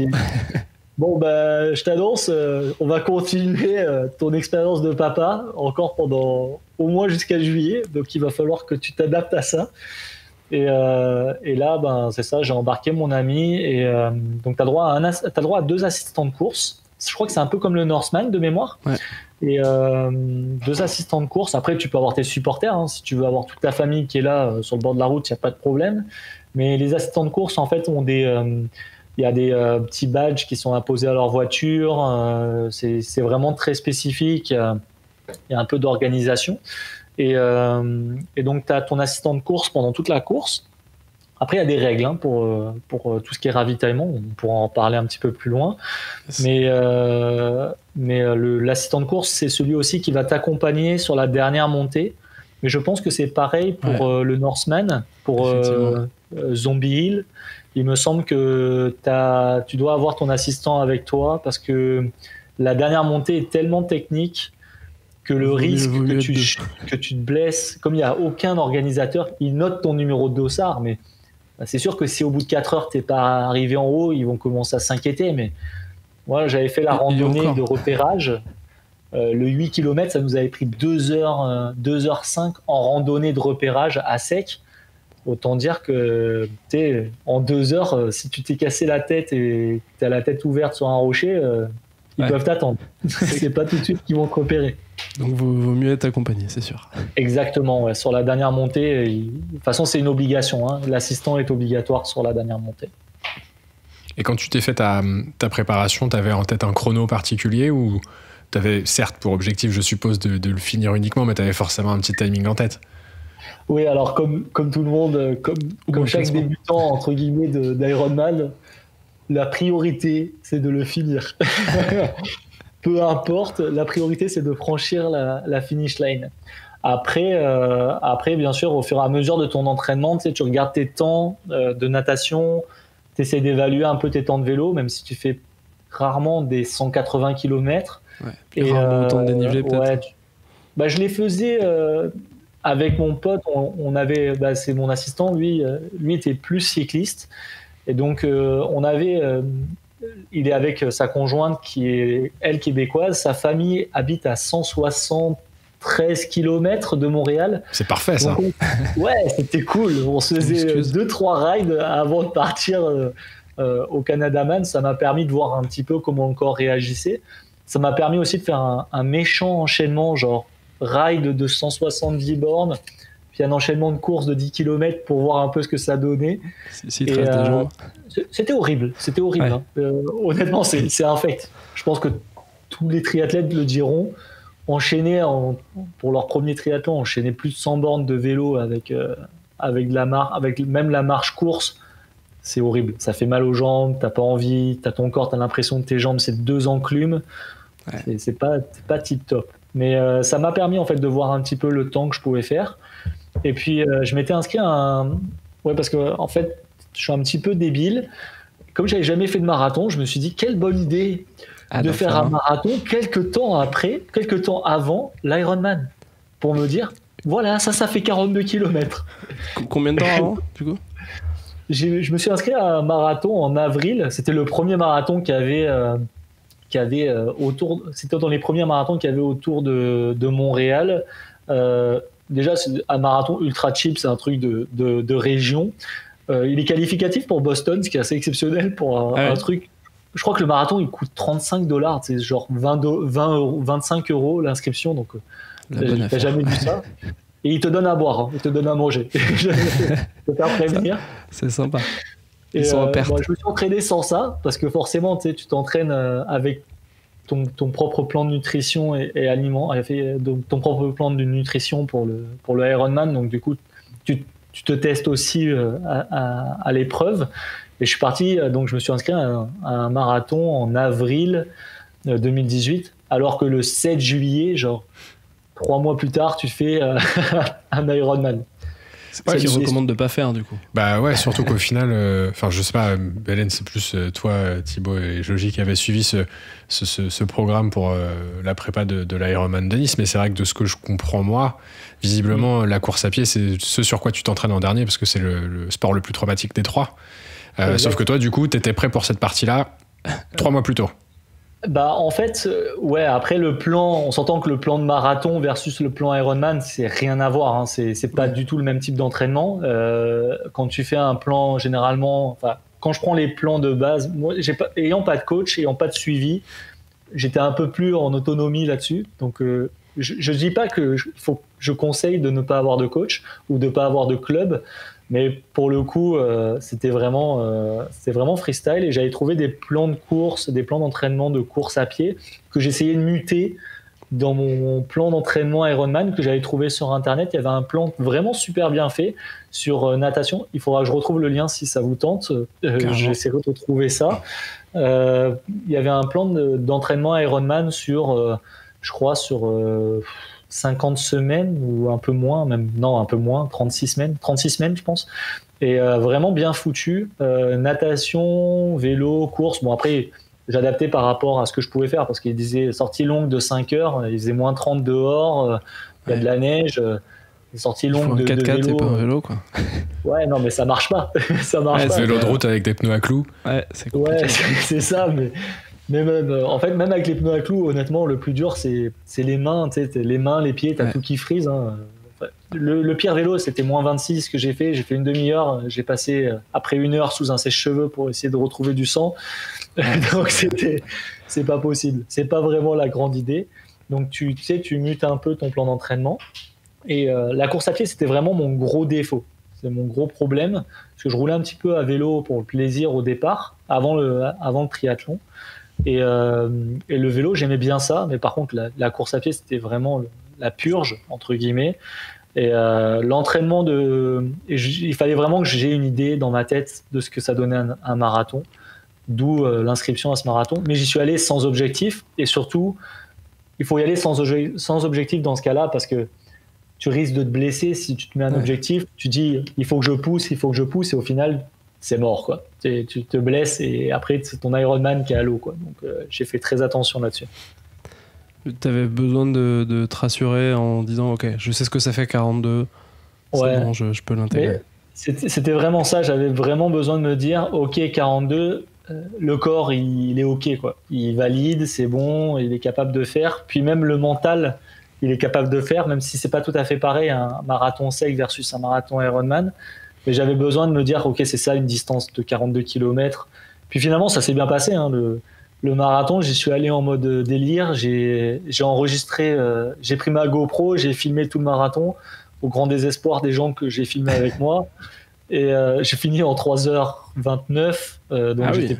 Bon, je t'annonce, on va continuer ton expérience de papa encore pendant au moins jusqu'à juillet, donc il va falloir que tu t'adaptes à ça. Et là, c'est ça, j'ai embarqué mon ami, et donc t'as droit à 2 assistants de course. Je crois que c'est un peu comme le Norseman de mémoire. Ouais. Et 2 assistants de course. Après, tu peux avoir tes supporters, hein, si tu veux avoir toute ta famille qui est là sur le bord de la route, il n'y a pas de problème. Mais les assistants de course, en fait, ont il y a des petits badges qui sont imposés à leur voiture. C'est vraiment très spécifique. Il y a un peu d'organisation. Et donc, tu as ton assistant de course pendant toute la course. Après, il y a des règles hein, pour tout ce qui est ravitaillement. On pourra en parler un petit peu plus loin. Mais l'assistant de course, c'est celui aussi qui va t'accompagner sur la dernière montée. Mais je pense que c'est pareil pour le Norseman, pour Zombie Hill. Il me semble que tu dois avoir ton assistant avec toi parce que la dernière montée est tellement technique que le risque que tu te blesses, comme il n'y a aucun organisateur, il note ton numéro de dossard, mais c'est sûr que si au bout de 4 heures, tu n'es pas arrivé en haut, ils vont commencer à s'inquiéter. Mais moi, j'avais fait la randonnée de repérage. Le 8 km, ça nous avait pris 2h05 en randonnée de repérage à sec. Autant dire que en 2 heures, si tu t'es cassé la tête et tu as la tête ouverte sur un rocher, ils peuvent t'attendre. C'est pas tout de suite qu'ils vont te repérer. Donc vaut mieux être accompagné, c'est sûr. Exactement, ouais. Sur la dernière montée, de toute façon c'est une obligation, hein. L'assistant est obligatoire sur la dernière montée. Et quand tu t'es fait ta préparation, tu avais en tête un chrono particulier ou tu avais certes pour objectif, je suppose, de le finir uniquement, mais tu avais forcément un petit timing en tête? Oui, alors comme tout le monde, comme chaque débutant entre guillemets d'Ironman, la priorité c'est de le finir. Peu importe, la priorité c'est de franchir la finish line. Après, bien sûr, au fur et à mesure de ton entraînement, tu regardes tes temps de natation, tu essaies d'évaluer un peu tes temps de vélo, même si tu fais rarement des 180 km. Ouais, et rarement autant de dénivelé peut-être. Ouais, je les faisais avec mon pote, on avait, c'est mon assistant, lui était plus cycliste. Et donc, il est avec sa conjointe qui est, elle, québécoise. Sa famille habite à 173 km de Montréal. C'est parfait, ça. Donc, ouais, c'était cool. On se faisait 2-3 rides avant de partir au Canadaman. Ça m'a permis de voir un petit peu comment le corps réagissait. Ça m'a permis aussi de faire un méchant enchaînement, genre ride de 170 bornes, puis un enchaînement de courses de 10 km pour voir un peu ce que ça donnait. S'il te reste des jambes. C'était horrible. Ouais. Hein. Honnêtement, c'est un fait. Je pense que tous les triathlètes le diront. Enchaîner pour leur premier triathlon, enchaîner plus de 100 bornes de vélo avec même la marche course, c'est horrible. Ça fait mal aux jambes, t'as pas envie, t'as ton corps, t'as l'impression que tes jambes c'est 2 enclumes. Ouais. C'est pas tip top. Mais ça m'a permis en fait de voir un petit peu le temps que je pouvais faire. Et puis je m'étais inscrit parce que en fait je suis un petit peu débile. Comme j'avais jamais fait de marathon, je me suis dit quelle bonne idée de faire un marathon quelques temps avant l'Ironman, pour me dire Voilà, ça fait 42 km. Combien de temps avant, du coup? Je me suis inscrit à un marathon en avril. C'était le premier marathon qu'il y avait autour. C'était dans les premiers marathons qu'il y avait autour de Montréal. Déjà, c'est un marathon ultra cheap, c'est un truc de région. Il est qualificatif pour Boston, ce qui est assez exceptionnel pour un truc. Je crois que le marathon, il coûte $35. C'est genre 25 euros l'inscription. Donc, t'as jamais vu ça. Et il te donne à boire, hein. Il te donne à manger. Je peux faire prévenir. C'est sympa. Ils sont en perte. Je me suis entraîné sans ça, parce que forcément, tu t'entraînes avec ton propre plan de nutrition et aliments, ton propre plan de nutrition pour le Ironman. Donc du coup, tu te testes aussi à l'épreuve. Et je suis parti, donc je me suis inscrit à un marathon en avril 2018, alors que le 7 juillet, genre 3 mois plus tard, tu fais un Ironman. C'est ça qu'ils recommandent de pas faire, du coup. Bah ouais, surtout qu'au final, je sais pas, Hélène, c'est plus toi, Thibaut et Joji qui avaient suivi ce programme pour la prépa de l'Ironman de Nice, mais c'est vrai que de ce que je comprends moi, visiblement, la course à pied, c'est ce sur quoi tu t'entraînes en dernier, parce que c'est le sport le plus traumatique des trois. Sauf que toi, du coup, t'étais prêt pour cette partie-là 3 mois plus tôt. Bah en fait, ouais. Après le plan, on s'entend que le plan de marathon versus le plan Ironman, c'est rien à voir. Hein. C'est pas du tout le même type d'entraînement. Quand tu fais un plan, généralement, quand je prends les plans de base, moi, ayant pas de coach, ayant pas de suivi, j'étais un peu plus en autonomie là-dessus. Donc je dis pas que je conseille de ne pas avoir de coach ou de pas avoir de club. Mais pour le coup, c'était vraiment freestyle et j'avais trouvé des plans de course, des plans d'entraînement de course à pied que j'essayais de muter dans mon plan d'entraînement Ironman que j'avais trouvé sur Internet. Il y avait un plan vraiment super bien fait sur natation. Il faudra que je retrouve le lien si ça vous tente. J'essaierai de retrouver ça. Il y avait un plan d'entraînement Ironman sur, je crois, sur 50 semaines ou un peu moins, un peu moins, 36 semaines, je pense. Et vraiment bien foutu. Natation, vélo, course. Bon, après, j'adaptais par rapport à ce que je pouvais faire parce qu'il disait sortie longue de 5 heures, il faisait moins 30 dehors, il y a de la neige. Sortie longue de 4x4, vélo. c'est pas un vélo, quoi. Ouais, non, mais ça marche pas. Ça marche pas. Vélo de route avec des pneus à clous. Ouais, c'est compliqué. Ouais, c'est ça, mais même, en fait, même avec les pneus à clous, honnêtement, le plus dur, c'est les mains. Les mains, les pieds, t'as tout qui frise. Hein. Le pire vélo, c'était moins 26 que j'ai fait. J'ai fait une demi-heure. J'ai passé après 1 heure sous un sèche-cheveux pour essayer de retrouver du sang. Donc, c'est pas possible. C'est pas vraiment la grande idée. Donc, tu mutes un peu ton plan d'entraînement. Et la course à pied, c'était vraiment mon gros défaut. C'est mon gros problème. Parce que je roulais un petit peu à vélo pour le plaisir au départ, avant le triathlon. Et le vélo, j'aimais bien ça, mais par contre, la course à pied, c'était vraiment la purge, entre guillemets. Et l'entraînement il fallait vraiment que j'ai une idée dans ma tête de ce que ça donnait un marathon, d'où l'inscription à ce marathon. Mais j'y suis allé sans objectif, et surtout, il faut y aller sans objectif dans ce cas-là, parce que tu risques de te blesser si tu te mets un objectif. Tu dis, il faut que je pousse, et au final, c'est mort, quoi. Tu te blesses et après c'est ton Ironman qui est à l'eau, quoi. Donc j'ai fait très attention là-dessus. Tu avais besoin de te rassurer en disant ok, je sais ce que ça fait 42, c'est bon, je peux l'intégrer. C'était vraiment ça, j'avais vraiment besoin de me dire ok, 42, le corps il est ok, quoi. Il valide, c'est bon, il est capable de faire. Puis même le mental, il est capable de faire, même si c'est pas tout à fait pareil, un marathon sec versus un marathon Ironman. Mais j'avais besoin de me dire, ok, c'est ça, une distance de 42 km. Puis finalement, ça s'est bien passé. Hein, le marathon, j'y suis allé en mode délire. J'ai enregistré, j'ai pris ma GoPro, j'ai filmé tout le marathon, au grand désespoir des gens que j'ai filmé avec moi. Et j'ai fini en 3h29. Donc j'étais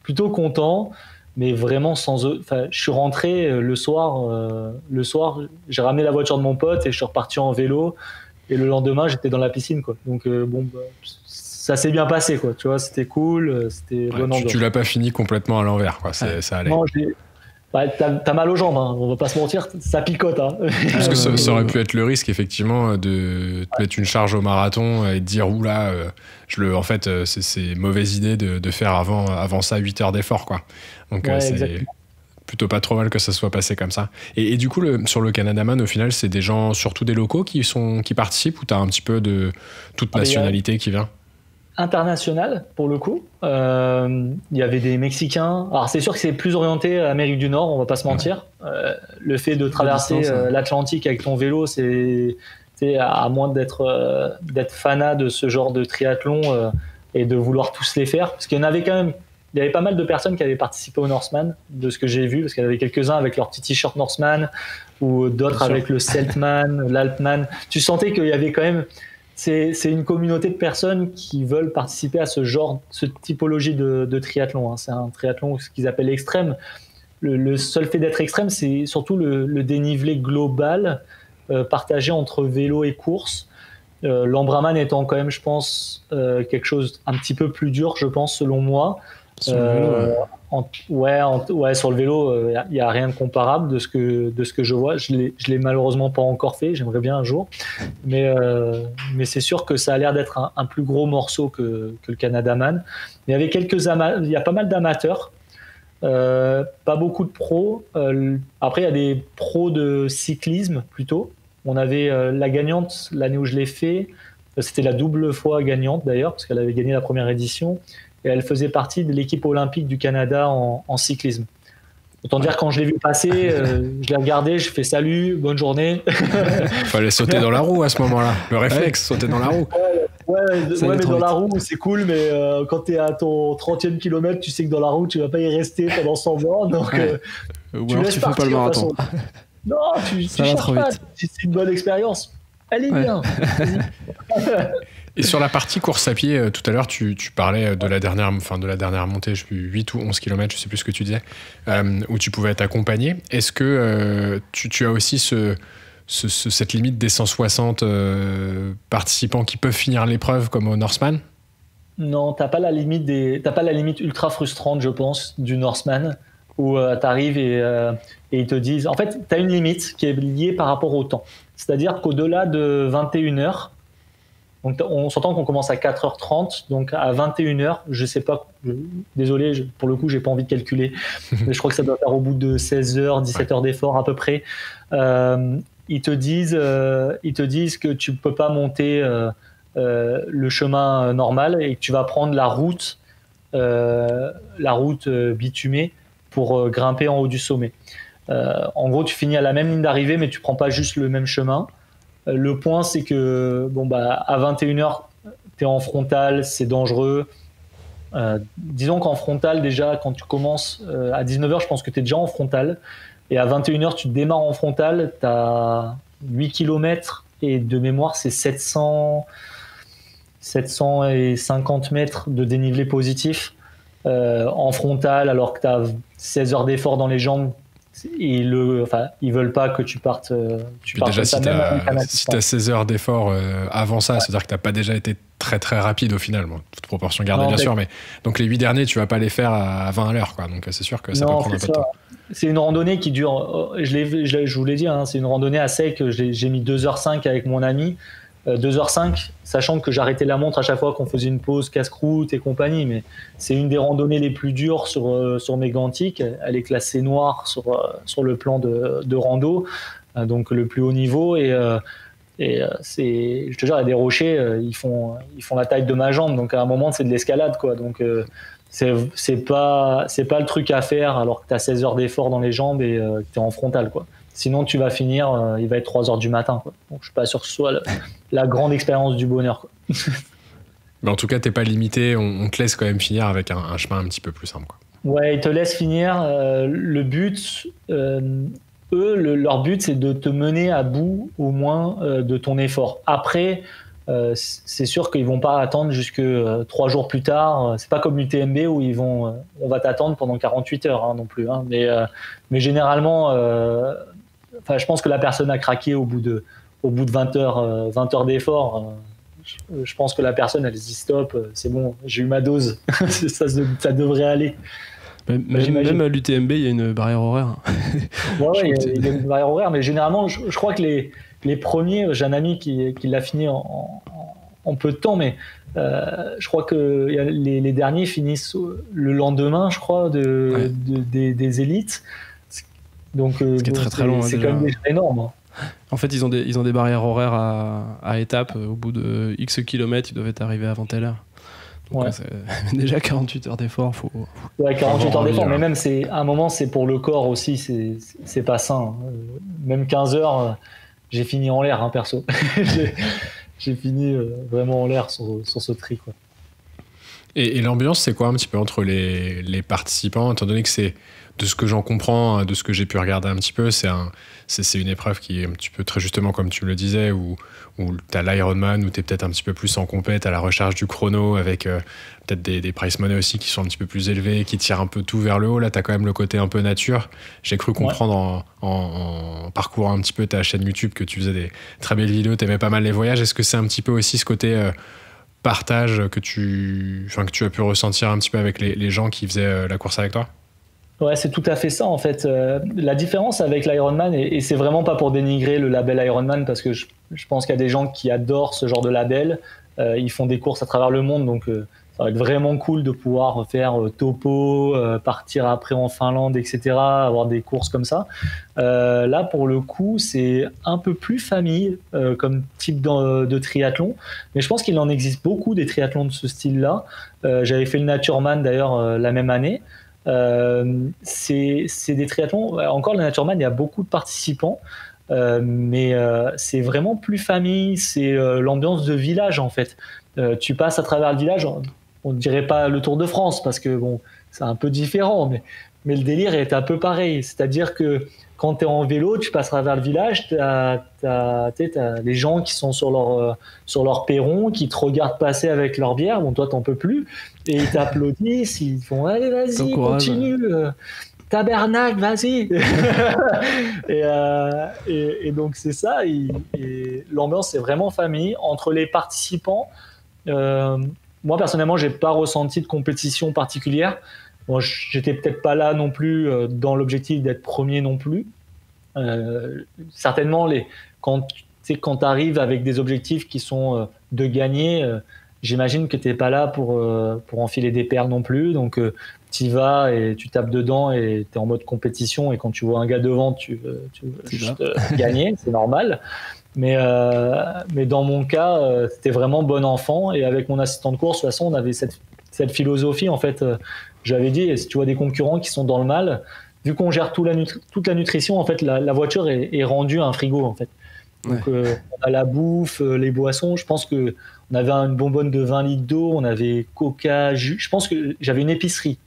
plutôt content, mais vraiment je suis rentré le soir, j'ai ramené la voiture de mon pote et je suis reparti en vélo. Et le lendemain, j'étais dans la piscine, quoi. Donc ça s'est bien passé, quoi. Tu vois, c'était cool, c'était bonne ambiance. Tu l'as pas fini complètement à l'envers, quoi. Ça allait. Non, t'as mal aux jambes, hein. On va pas se mentir, ça picote. Hein. Parce que ça aurait pu être le risque, effectivement, de te mettre une charge au marathon et de dire oula, en fait, c'est mauvaise idée de faire avant ça 8 heures d'effort, quoi. Donc c'est plutôt pas trop mal que ça soit passé comme ça. Et du coup, sur le Canadaman, au final, c'est des gens, surtout des locaux, qui participent, ou t'as un petit peu de toute nationalité qui vient? International, pour le coup. Il y avait des Mexicains. Alors, c'est sûr que c'est plus orienté à Amérique du Nord, on va pas se mentir. Le fait de traverser l'Atlantique avec ton vélo, c'est à moins d'être fanat de ce genre de triathlon et de vouloir tous les faire. Parce qu'il y en avait quand même. Il y avait pas mal de personnes qui avaient participé au Norseman, de ce que j'ai vu, parce qu'il y en avait quelques-uns avec leur petit t-shirt Norseman, ou d'autres avec le Celtman, l'Alpman. Tu sentais qu'il y avait quand même... C'est une communauté de personnes qui veulent participer à ce typologie de triathlon. C'est un triathlon, ce qu'ils appellent extrême. Le seul fait d'être extrême, c'est surtout le dénivelé global partagé entre vélo et course. L'Ambraman étant quand même, je pense, quelque chose un petit peu plus dur, je pense, selon moi. Sur le vélo, sur le vélo, il n'y a rien de comparable de ce que je vois. Je l'ai malheureusement pas encore fait, j'aimerais bien un jour. Mais c'est sûr que ça a l'air d'être un plus gros morceau que le Canadaman. Il y avait il y a pas mal d'amateurs, pas beaucoup de pros. Après, il y a des pros de cyclisme plutôt. On avait la gagnante l'année où je l'ai fait. C'était la double fois gagnante d'ailleurs, parce qu'elle avait gagné la première édition. Et elle faisait partie de l'équipe olympique du Canada en cyclisme. Autant dire, quand je l'ai vu passer, je l'ai regardé, je fais salut, bonne journée. Fallait sauter dans la roue à ce moment-là. Le réflexe, sauter dans la roue. Mais dans la roue, c'est cool, mais quand tu es à ton 30e kilomètre, tu sais que dans la roue, tu vas pas y rester pendant 100 bornes. Donc, ou alors tu fais pas le marathon. Non, tu cherches pas. C'est une bonne expérience. Elle est bien. Et sur la partie course à pied, tout à l'heure, tu parlais de la dernière montée, je sais plus, 8 ou 11 km, je sais plus ce que tu disais, où tu pouvais être accompagné. Est-ce que tu as aussi cette limite des 160 participants qui peuvent finir l'épreuve comme au Norseman? Non, t'as pas la limite ultra frustrante, je pense, du Norseman, où t'arrives et ils te disent... En fait, t'as une limite qui est liée par rapport au temps. C'est-à-dire qu'au-delà de 21h, donc on s'entend qu'on commence à 4h30, donc à 21h, je sais pas, désolé, pour le coup, j'ai pas envie de calculer, mais je crois que ça doit faire au bout de 16h, 17h d'effort à peu près. Ils te disent que tu peux pas monter le chemin normal et que tu vas prendre la route bitumée pour grimper en haut du sommet. En gros, tu finis à la même ligne d'arrivée, mais tu prends pas juste le même chemin. Le point, c'est que à 21h, tu es en frontal, c'est dangereux. Disons qu'en frontal, déjà, quand tu commences à 19h, je pense que tu es déjà en frontal. Et à 21h, tu démarres en frontal, tu as 8 km et de mémoire, c'est 750 mètres de dénivelé positif en frontal, alors que tu as 16 heures d'effort dans les jambes. Ils veulent pas que tu partes. Déjà, si tu as 16 heures d'effort avant ça, c'est-à-dire que tu n'as pas déjà été très très rapide au final, toute proportion gardée bien sûr, mais donc les 8 derniers, tu vas pas les faire à 20 à l'heure, quoi. Donc c'est sûr que ça peut prendre un peu de temps. C'est une randonnée qui dure, je vous l'ai dit, c'est une randonnée à sec. J'ai mis 2h05 avec mon ami. 2h05, sachant que j'arrêtais la montre à chaque fois qu'on faisait une pause casse-croûte et compagnie, mais c'est une des randonnées les plus dures sur Mégantic. Elle est classée noire sur le plan de rando, donc le plus haut niveau, et je te jure, il y a des rochers, ils font la taille de ma jambe, donc à un moment c'est de l'escalade, quoi. Donc c'est pas le truc à faire alors que tu as 16 heures d'effort dans les jambes et que tu es en frontal, quoi. Sinon, tu vas finir, il va être 3h du matin, quoi. Donc, je suis pas sûr que ce soit la grande expérience du bonheur, quoi. Mais en tout cas, t'es pas limité, on te laisse quand même finir avec un chemin un petit peu plus simple, quoi. Ouais, ils te laissent finir. Le but, leur but, c'est de te mener à bout au moins de ton effort. Après, c'est sûr qu'ils vont pas attendre jusque 3 jours plus tard. C'est pas comme l'UTMB où on va t'attendre pendant 48 heures non plus. Mais généralement, je pense que la personne a craqué au bout de 20 heures d'effort. Je pense que la personne, elle se dit stop, c'est bon, j'ai eu ma dose, ça devrait aller. Même à l'UTMB, il y a une barrière horaire. Ouais, il y a une barrière horaire, mais généralement, je crois que les premiers, j'ai un ami qui l'a fini en peu de temps, mais je crois que les derniers finissent le lendemain, je crois, des élites. Donc, ce qui est très très long. C'est quand même déjà énorme. Hein. En fait, ils ont des barrières horaires à étapes. Au bout de X kilomètres, ils doivent être arrivés avant telle heure. Donc, déjà 48 heures d'effort. Ouais, 48 heures d'effort, mais même à un moment, c'est pour le corps aussi, c'est pas sain. Même 15 heures, j'ai fini en l'air, hein, perso. j'ai fini vraiment en l'air sur ce tri, quoi. Et l'ambiance, c'est quoi un petit peu entre les participants, étant donné que c'est, de ce que j'en comprends, de ce que j'ai pu regarder un petit peu, c'est une épreuve qui est un petit peu, très justement, comme tu le disais, où t'as l'Ironman, où t'es peut-être un petit peu plus en compète, à la recherche du chrono, avec peut-être des price money aussi qui sont un petit peu plus élevés, qui tirent un peu tout vers le haut. Là, t'as quand même le côté un peu nature. J'ai cru comprendre en parcourant un petit peu ta chaîne YouTube que tu faisais des très belles vidéos, t'aimais pas mal les voyages. Est-ce que c'est un petit peu aussi ce côté partage que tu as pu ressentir un petit peu avec les gens qui faisaient la course avec toi? Ouais, c'est tout à fait ça en fait. La différence avec l'Ironman, et c'est vraiment pas pour dénigrer le label Ironman, parce que je pense qu'il y a des gens qui adorent ce genre de label. Ils font des courses à travers le monde, donc ça va être vraiment cool de pouvoir faire topo, partir après en Finlande, etc., avoir des courses comme ça. Là, pour le coup, c'est un peu plus famille comme type de triathlon, mais je pense qu'il en existe beaucoup des triathlons de ce style-là. J'avais fait le Natureman d'ailleurs la même année. C'est des triathlons. Encore, le Natureman, il y a beaucoup de participants, mais c'est vraiment plus famille. C'est l'ambiance de village en fait. Tu passes à travers le village. On ne dirait pas le Tour de France parce que bon, c'est un peu différent, mais le délire est un peu pareil. C'est-à-dire que quand tu es en vélo, tu passes à travers le village, t'as les gens qui sont sur leur perron, qui te regardent passer avec leur bière. Bon, toi, t'en peux plus. Et ils t'applaudissent, ils font « Allez, vas-y, continue, tabernacle, vas-y !» et donc, c'est ça. Et l'ambiance, c'est vraiment famille. Entre les participants, moi, personnellement, j'ai pas ressenti de compétition particulière. Bon, j'étais peut-être pas là non plus dans l'objectif d'être premier non plus. Certainement, quand tu arrives avec des objectifs qui sont de gagner, j'imagine que t'es pas là pour enfiler des perles non plus. Donc, tu y vas et tu tapes dedans et tu es en mode compétition. Et quand tu vois un gars devant, tu veux juste gagner, c'est normal. Mais dans mon cas, c'était vraiment bon enfant. Et avec mon assistant de course, de toute façon, on avait cette philosophie en fait. J'avais dit, si tu vois des concurrents qui sont dans le mal, vu qu'on gère toute la nutrition, en fait, la voiture est rendue à un frigo, en fait. Donc, on a la bouffe, les boissons. Je pense que on avait une bonbonne de 20 litres d'eau, on avait coca, jus. Je pense que j'avais une épicerie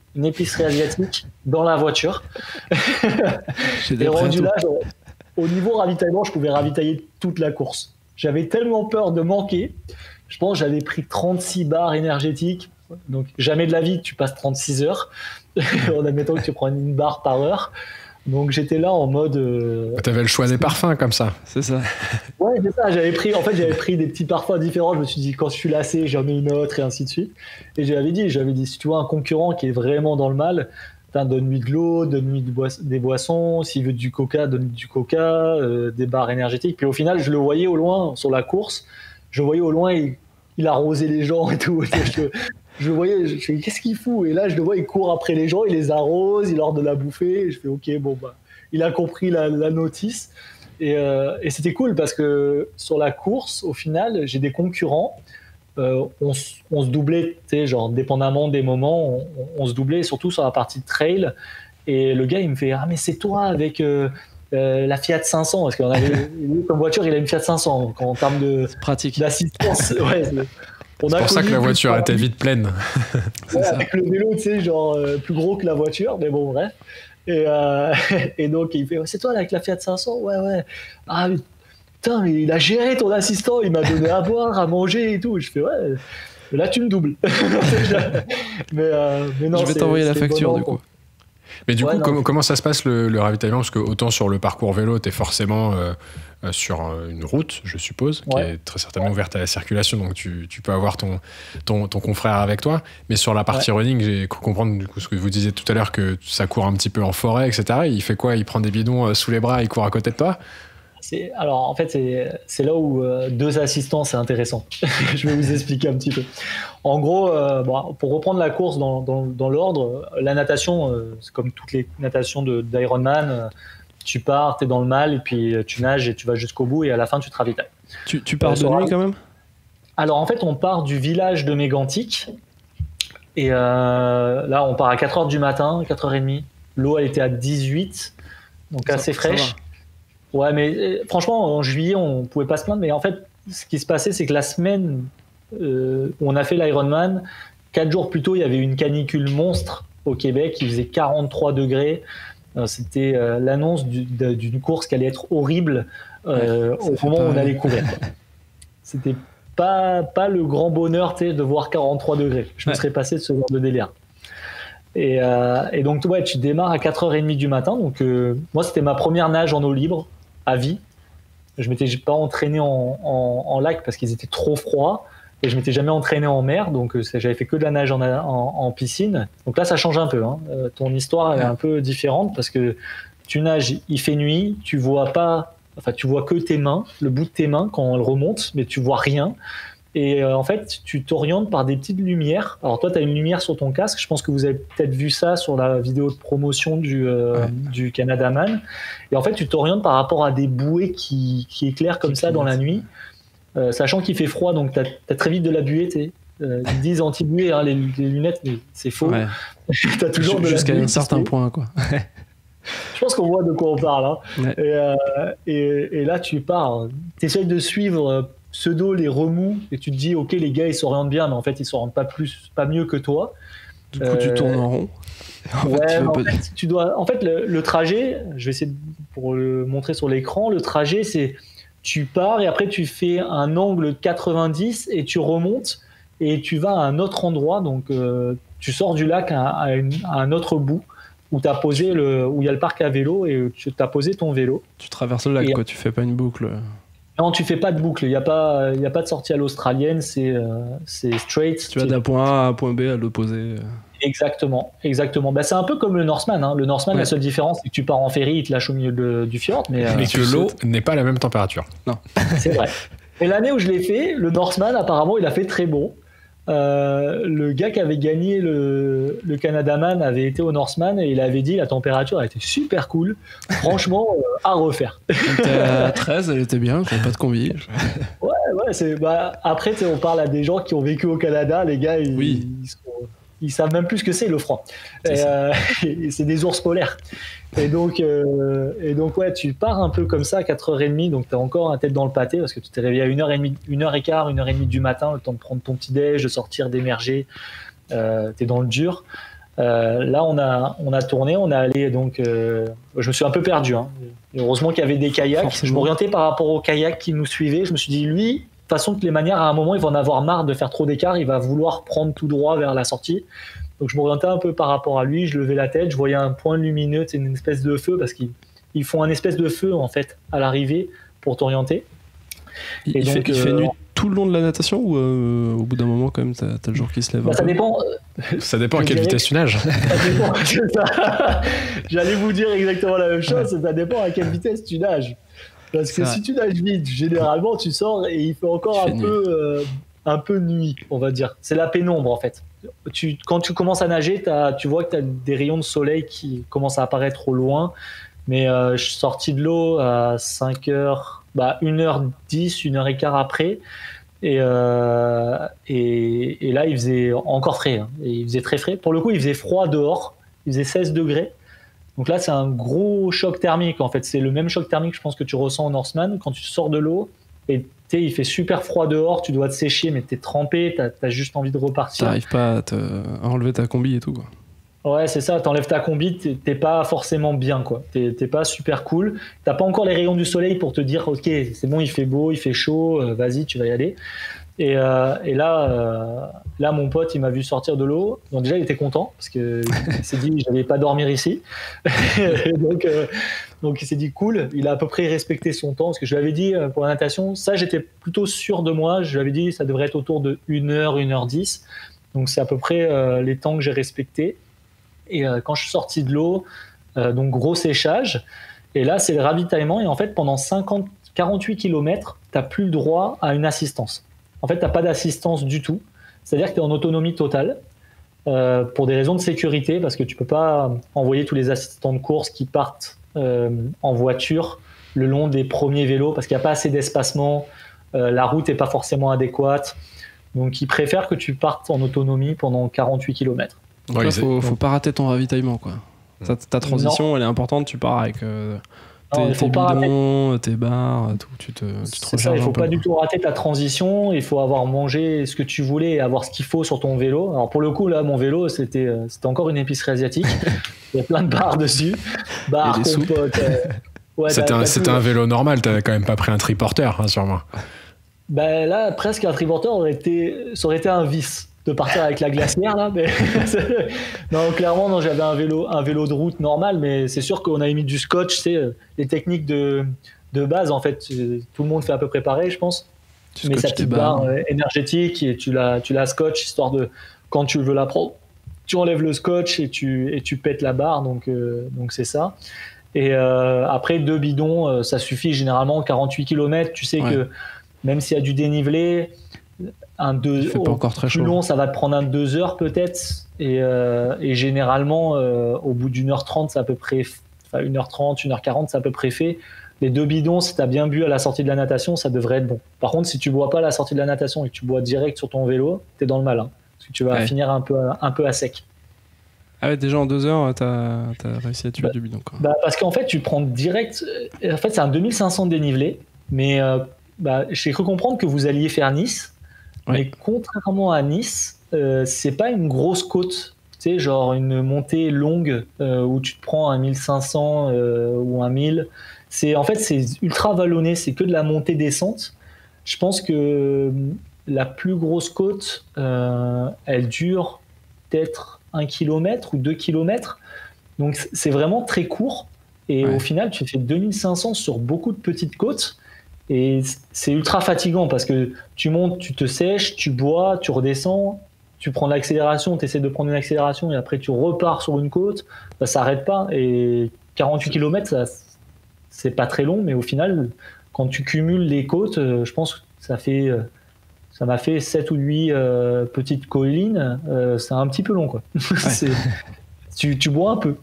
asiatique dans la voiture. Et rendu là, genre, au niveau ravitaillement, je pouvais ravitailler toute la course. J'avais tellement peur de manquer. Je pense que j'avais pris 36 barres énergétiques. Donc, jamais de la vie, tu passes 36 heures. En admettant que tu prends une barre par heure. Donc, j'étais là en mode. T'avais le choix des parfums comme ça, c'est ça? Ouais, c'est ça. J'avais pris des petits parfums différents. Je me suis dit, quand je suis lassé, j'en mets une autre et ainsi de suite. Et j'avais dit, si tu vois un concurrent qui est vraiment dans le mal, donne-lui de l'eau, donne-lui des boissons. S'il veut du coca, donne-lui du coca, des barres énergétiques. Puis au final, je le voyais au loin sur la course. Je voyais au loin, il arrosait les gens et tout. Je voyais, je fais, qu'est-ce qu'il fout? Et là, je le vois, il court après les gens, il les arrose, il leur donne la bouffer. Et je fais, ok, bon, bah, il a compris la notice. Et c'était cool parce que sur la course, au final, j'ai des concurrents. On se doublait, tu sais, genre, dépendamment des moments, on se doublait, surtout sur la partie de trail. Et le gars, il me fait, ah, mais c'est toi avec la Fiat 500. Parce qu'on avait, comme voiture, il a une Fiat 500. Donc, en termes d'assistance, ouais, c'est pour ça que la voiture était vite pleine. Ouais, avec le vélo, tu sais, genre plus gros que la voiture, mais bon, bref. Et donc, il fait, c'est toi là, avec la Fiat 500? Ouais. Ah, putain, mais il a géré ton assistant, il m'a donné à boire, à manger et tout. Je fais, ouais, là, tu me doubles. mais non, je vais t'envoyer la facture, du coup. Mais du coup, comment ça se passe le ravitaillement? Parce que autant sur le parcours vélo, t'es forcément sur une route, je suppose, qui est très certainement ouverte à la circulation, donc tu peux avoir ton confrère avec toi. Mais sur la partie running, j'ai cru comprendre du coup ce que vous disiez tout à l'heure, que ça court un petit peu en forêt, etc. Il fait quoi? Il prend des bidons sous les bras, il court à côté de toi? Alors en fait, c'est là où deux assistants, c'est intéressant. Je vais vous expliquer un petit peu. En gros, pour reprendre la course dans l'ordre, la natation, c'est comme toutes les natations d'Ironman, tu pars, t'es dans le mal, et puis tu nages et tu vas jusqu'au bout, et à la fin, tu te ravitailles. Tu pars de nuit quand même? Alors en fait, on part du village de Mégantic, et là, on part à 4h du matin, 4h30. L'eau, elle était à 18, donc assez fraîche. Ouais, mais franchement, en juillet, on pouvait pas se plaindre, mais en fait, ce qui se passait, c'est que la semaine où on a fait l'Ironman, 4 jours plus tôt, il y avait une canicule monstre au Québec, il faisait 43 degrés. C'était l'annonce d'une course qui allait être horrible au moment où on allait courir. C'était pas le grand bonheur de voir 43 degrés. Je me serais passé de ce genre de délire. Et donc, ouais, tu démarres à 4h30 du matin. Donc, moi, c'était ma première nage en eau libre à vie. Je m'étais pas entraîné en lac parce qu'ils étaient trop froids. Et je m'étais jamais entraîné en mer, donc j'avais fait que de la nage en piscine. Donc là, ça change un peu. Ton histoire est un peu différente parce que tu nages, il fait nuit, tu vois que tes mains, le bout de tes mains quand elles remontent, mais tu vois rien. Et en fait, tu t'orientes par des petites lumières. Alors toi, tu as une lumière sur ton casque. Je pense que vous avez peut-être vu ça sur la vidéo de promotion du Canadaman. Et en fait, tu t'orientes par rapport à des bouées qui éclairent comme ça dans la nuit. Sachant qu'il fait froid, donc t'as très vite de la buée. Ils disent anti-buée, les lunettes, mais c'est faux. Ouais. T'as toujours jusqu'à un certain point, quoi. Je pense qu'on voit de quoi on parle. Ouais. Et là, tu pars. T'essayes de suivre pseudo les remous et tu te dis, ok, les gars, ils s'orientent bien, mais en fait, ils s'orientent pas mieux que toi. Du coup, tu tournes en rond. Tu dois. En fait, le trajet, je vais essayer pour le montrer sur l'écran. Le trajet, c'est tu pars et après tu fais un angle 90 et tu remontes et tu vas à un autre endroit. Donc, tu sors du lac à un autre bout où il y a le parc à vélo et tu as posé ton vélo. Tu traverses le lac, quoi. Tu fais pas une boucle. Non, tu fais pas de boucle. Il y a pas de sortie à l'australienne. C'est straight. Tu vas d'un point A à un point B à l'opposé. Exactement. Bah, c'est un peu comme le Norseman. Le Norseman, la seule différence, c'est que tu pars en ferry, il te lâche au milieu du fjord. Mais que l'eau n'est pas à la même température. Non. C'est vrai. Et l'année où je l'ai fait, le Norseman, apparemment, il a fait très bon. Le gars qui avait gagné le Canadaman avait été au Norseman et il avait dit la température a été super cool. Franchement, à refaire. Elle était à 13, elle était bien, pas de combi. Ouais. Après, on parle à des gens qui ont vécu au Canada. Les gars, ils savent même plus ce que c'est le froid. C'est des ours polaires. Et donc, ouais, tu pars un peu comme ça à 4h30, donc tu as encore un tête dans le pâté parce que tu t'es réveillé à 1h30, 1h15, 1h30 du matin, le temps de prendre ton petit déj, de sortir, d'émerger. T'es dans le dur. Là, on a tourné, on a allé, donc je me suis un peu perdu. Heureusement qu'il y avait des kayaks. Forcément. Je m'orientais par rapport aux kayaks qui nous suivaient. Je me suis dit, lui, de toute façon, toutes les manières, à un moment, il va en avoir marre de faire trop d'écart. Il va vouloir prendre tout droit vers la sortie. Donc, je m'orientais un peu par rapport à lui. Je levais la tête. Je voyais un point lumineux, c'est une espèce de feu, parce qu'ils font un espèce de feu, en fait, à l'arrivée pour t'orienter. Il fait nuit tout le long de la natation ou au bout d'un moment, quand même, t'as le jour qui se lève? Ça dépend. Ça dépend à quelle vitesse tu nages. Ça dépend, c'est ça. J'allais vous dire exactement la même chose. Ça dépend à quelle vitesse tu nages. Parce que si tu nages vite, généralement, tu sors et il fait encore un peu nuit, on va dire. C'est la pénombre, en fait. Quand tu commences à nager, tu vois que tu as des rayons de soleil qui commencent à apparaître au loin. Mais je suis sorti de l'eau à 5h, 1h10, 1h15 après. Et là, il faisait encore frais. Et il faisait très frais. Pour le coup, il faisait froid dehors. Il faisait 16 degrés. Donc là, c'est un gros choc thermique, en fait. C'est le même choc thermique, je pense, que tu ressens au Norseman. Quand tu sors de l'eau, et il fait super froid dehors, tu dois te sécher, mais t'es trempé, t'as juste envie de repartir. T'arrives pas à enlever ta combi et tout, quoi. Ouais, c'est ça. T'enlèves ta combi, t'es pas forcément bien, quoi. T'es pas super cool. T'as pas encore les rayons du soleil pour te dire, ok, c'est bon, il fait beau, il fait chaud, vas-y, tu vas y aller. Et là, mon pote, il m'a vu sortir de l'eau. Donc déjà, il était content parce que il s'est dit, j'allais pas dormir ici. Donc il s'est dit cool. Il a à peu près respecté son temps parce que je lui avais dit pour la natation, ça, j'étais plutôt sûr de moi. Je lui avais dit, ça devrait être autour de 1h, 1h10. Donc c'est à peu près les temps que j'ai respectés. Et quand je suis sorti de l'eau, donc gros séchage. Et là, c'est le ravitaillement. Et en fait, pendant 48 km, t'as plus le droit à une assistance. En fait, tu n'as pas d'assistance du tout. C'est-à-dire que tu es en autonomie totale pour des raisons de sécurité, parce que tu ne peux pas envoyer tous les assistants de course qui partent en voiture le long des premiers vélos parce qu'il n'y a pas assez d'espacement, la route n'est pas forcément adéquate. Donc, ils préfèrent que tu partes en autonomie pendant 48 km. Donc là, faut pas rater ton ravitaillement, quoi. Ta transition, elle est importante. Tu pars avec tes bidons, tes barres, tout. Tu te recharges ça, il faut un peu, pas du tout rater ta transition. Il faut avoir mangé ce que tu voulais et avoir ce qu'il faut sur ton vélo. Alors, pour le coup, là, mon vélo, c'était encore une épicerie asiatique. Il y a plein de barres dessus. Barres, compotes. C'était un vélo normal. T'avais quand même pas pris un triporteur, hein, sûrement. Ben là, presque un triporteur ça aurait été un vice de partir avec la glacière là. Mais non, clairement, non, j'avais un vélo de route normal, mais c'est sûr qu'on avait mis du scotch, c'est les techniques de base en fait. Tout le monde fait à peu près pareil, je pense. Tu mets sa petite barre énergétique et tu la scotch histoire de quand tu veux la prendre, tu enlèves le scotch et tu pètes la barre. Donc c'est ça. Et après 2 bidons, ça suffit généralement. 48 km, tu sais que même s'il y a du dénivelé, plus long, ça va te prendre 2 heures peut-être. Et généralement, au bout d'1h30, c'est à peu près, 1h30, 1h40, c'est à peu près fait. Les 2 bidons, si tu as bien bu à la sortie de la natation, ça devrait être bon. Par contre, si tu bois pas à la sortie de la natation et que tu bois direct sur ton vélo, tu es dans le mal. Hein, parce que tu vas finir un peu à sec. Ah ouais, déjà en 2 heures, t'as réussi à tuer 2 bidons, quoi. Parce qu'en fait, tu prends direct. En fait, c'est un 2500 de dénivelé, mais j'ai cru comprendre que vous alliez faire Nice. Ouais. Mais contrairement à Nice, c'est pas une grosse côte, tu sais, genre une montée longue où tu te prends un 1500 ou un 1000. En fait, c'est ultra vallonné, c'est que de la montée-descente. Je pense que la plus grosse côte, elle dure peut-être 1 km ou 2 km. Donc, c'est vraiment très court. Et au final, tu fais 2500 sur beaucoup de petites côtes. Et c'est ultra fatigant parce que tu montes, tu te sèches, tu bois, tu redescends, tu prends l'accélération, tu essaies de prendre une accélération et après tu repars sur une côte, ça s'arrête pas. Et 48 km, c'est pas très long, mais au final, quand tu cumules les côtes, je pense que ça m'a fait 7 ou 8 petites collines. C'est un petit peu long, quoi. Ouais. Tu bois un peu.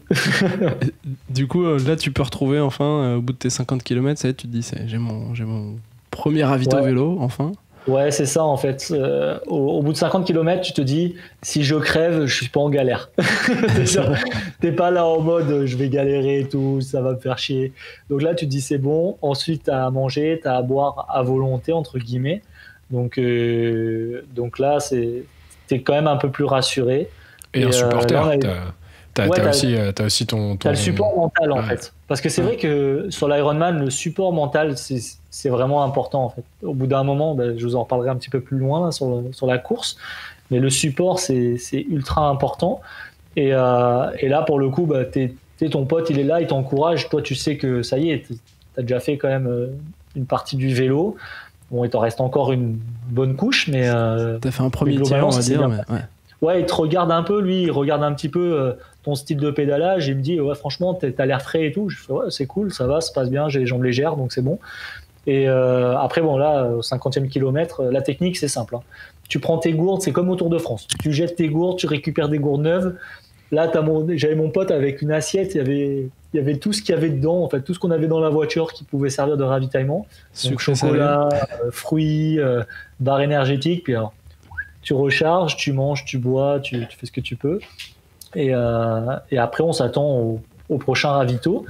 Du coup, là, tu peux retrouver enfin, au bout de tes 50 km, ça y est, tu te dis, j'ai mon premier ravito vélo, enfin. Ouais, c'est ça, en fait. Au bout de 50 km, tu te dis, si je crève, je suis pas en galère. T'es pas là en mode, je vais galérer et tout, ça va me faire chier. Donc là, tu te dis, c'est bon. Ensuite, t'as à manger, t'as à boire à volonté, entre guillemets. Donc là, t'es quand même un peu plus rassuré. Et un supporter. T'as aussi ton... T'as le support mental, en fait. Parce que c'est vrai que sur l'Ironman, le support mental, c'est vraiment important, en fait. Au bout d'un moment, je vous en reparlerai un petit peu plus loin là, sur la course, mais le support, c'est ultra important. Et là, pour le coup, ton pote, il est là, il t'encourage. Toi, tu sais que ça y est, t'as déjà fait quand même une partie du vélo. Bon, il t'en reste encore une bonne couche, mais... T'as fait un premier tiers, on va dire, mais... Ouais, il te regarde un peu, lui, il regarde un petit peu ton style de pédalage, il me dit, ouais, franchement, t'as l'air frais et tout. Je fais, ouais, c'est cool, ça va, ça passe bien, j'ai les jambes légères, donc c'est bon. Et après, bon, là, au 50e kilomètre, la technique, c'est simple. Hein. Tu prends tes gourdes, c'est comme au Tour de France. Tu jettes tes gourdes, tu récupères des gourdes neuves. Là, j'avais mon pote avec une assiette, il y avait tout ce qu'il y avait dedans, en fait, tout ce qu'on avait dans la voiture qui pouvait servir de ravitaillement. Donc, chocolat, fruits, barres énergétiques, puis alors, tu recharges, tu manges, tu bois, tu fais ce que tu peux. Et après, on s'attend au prochain ravito.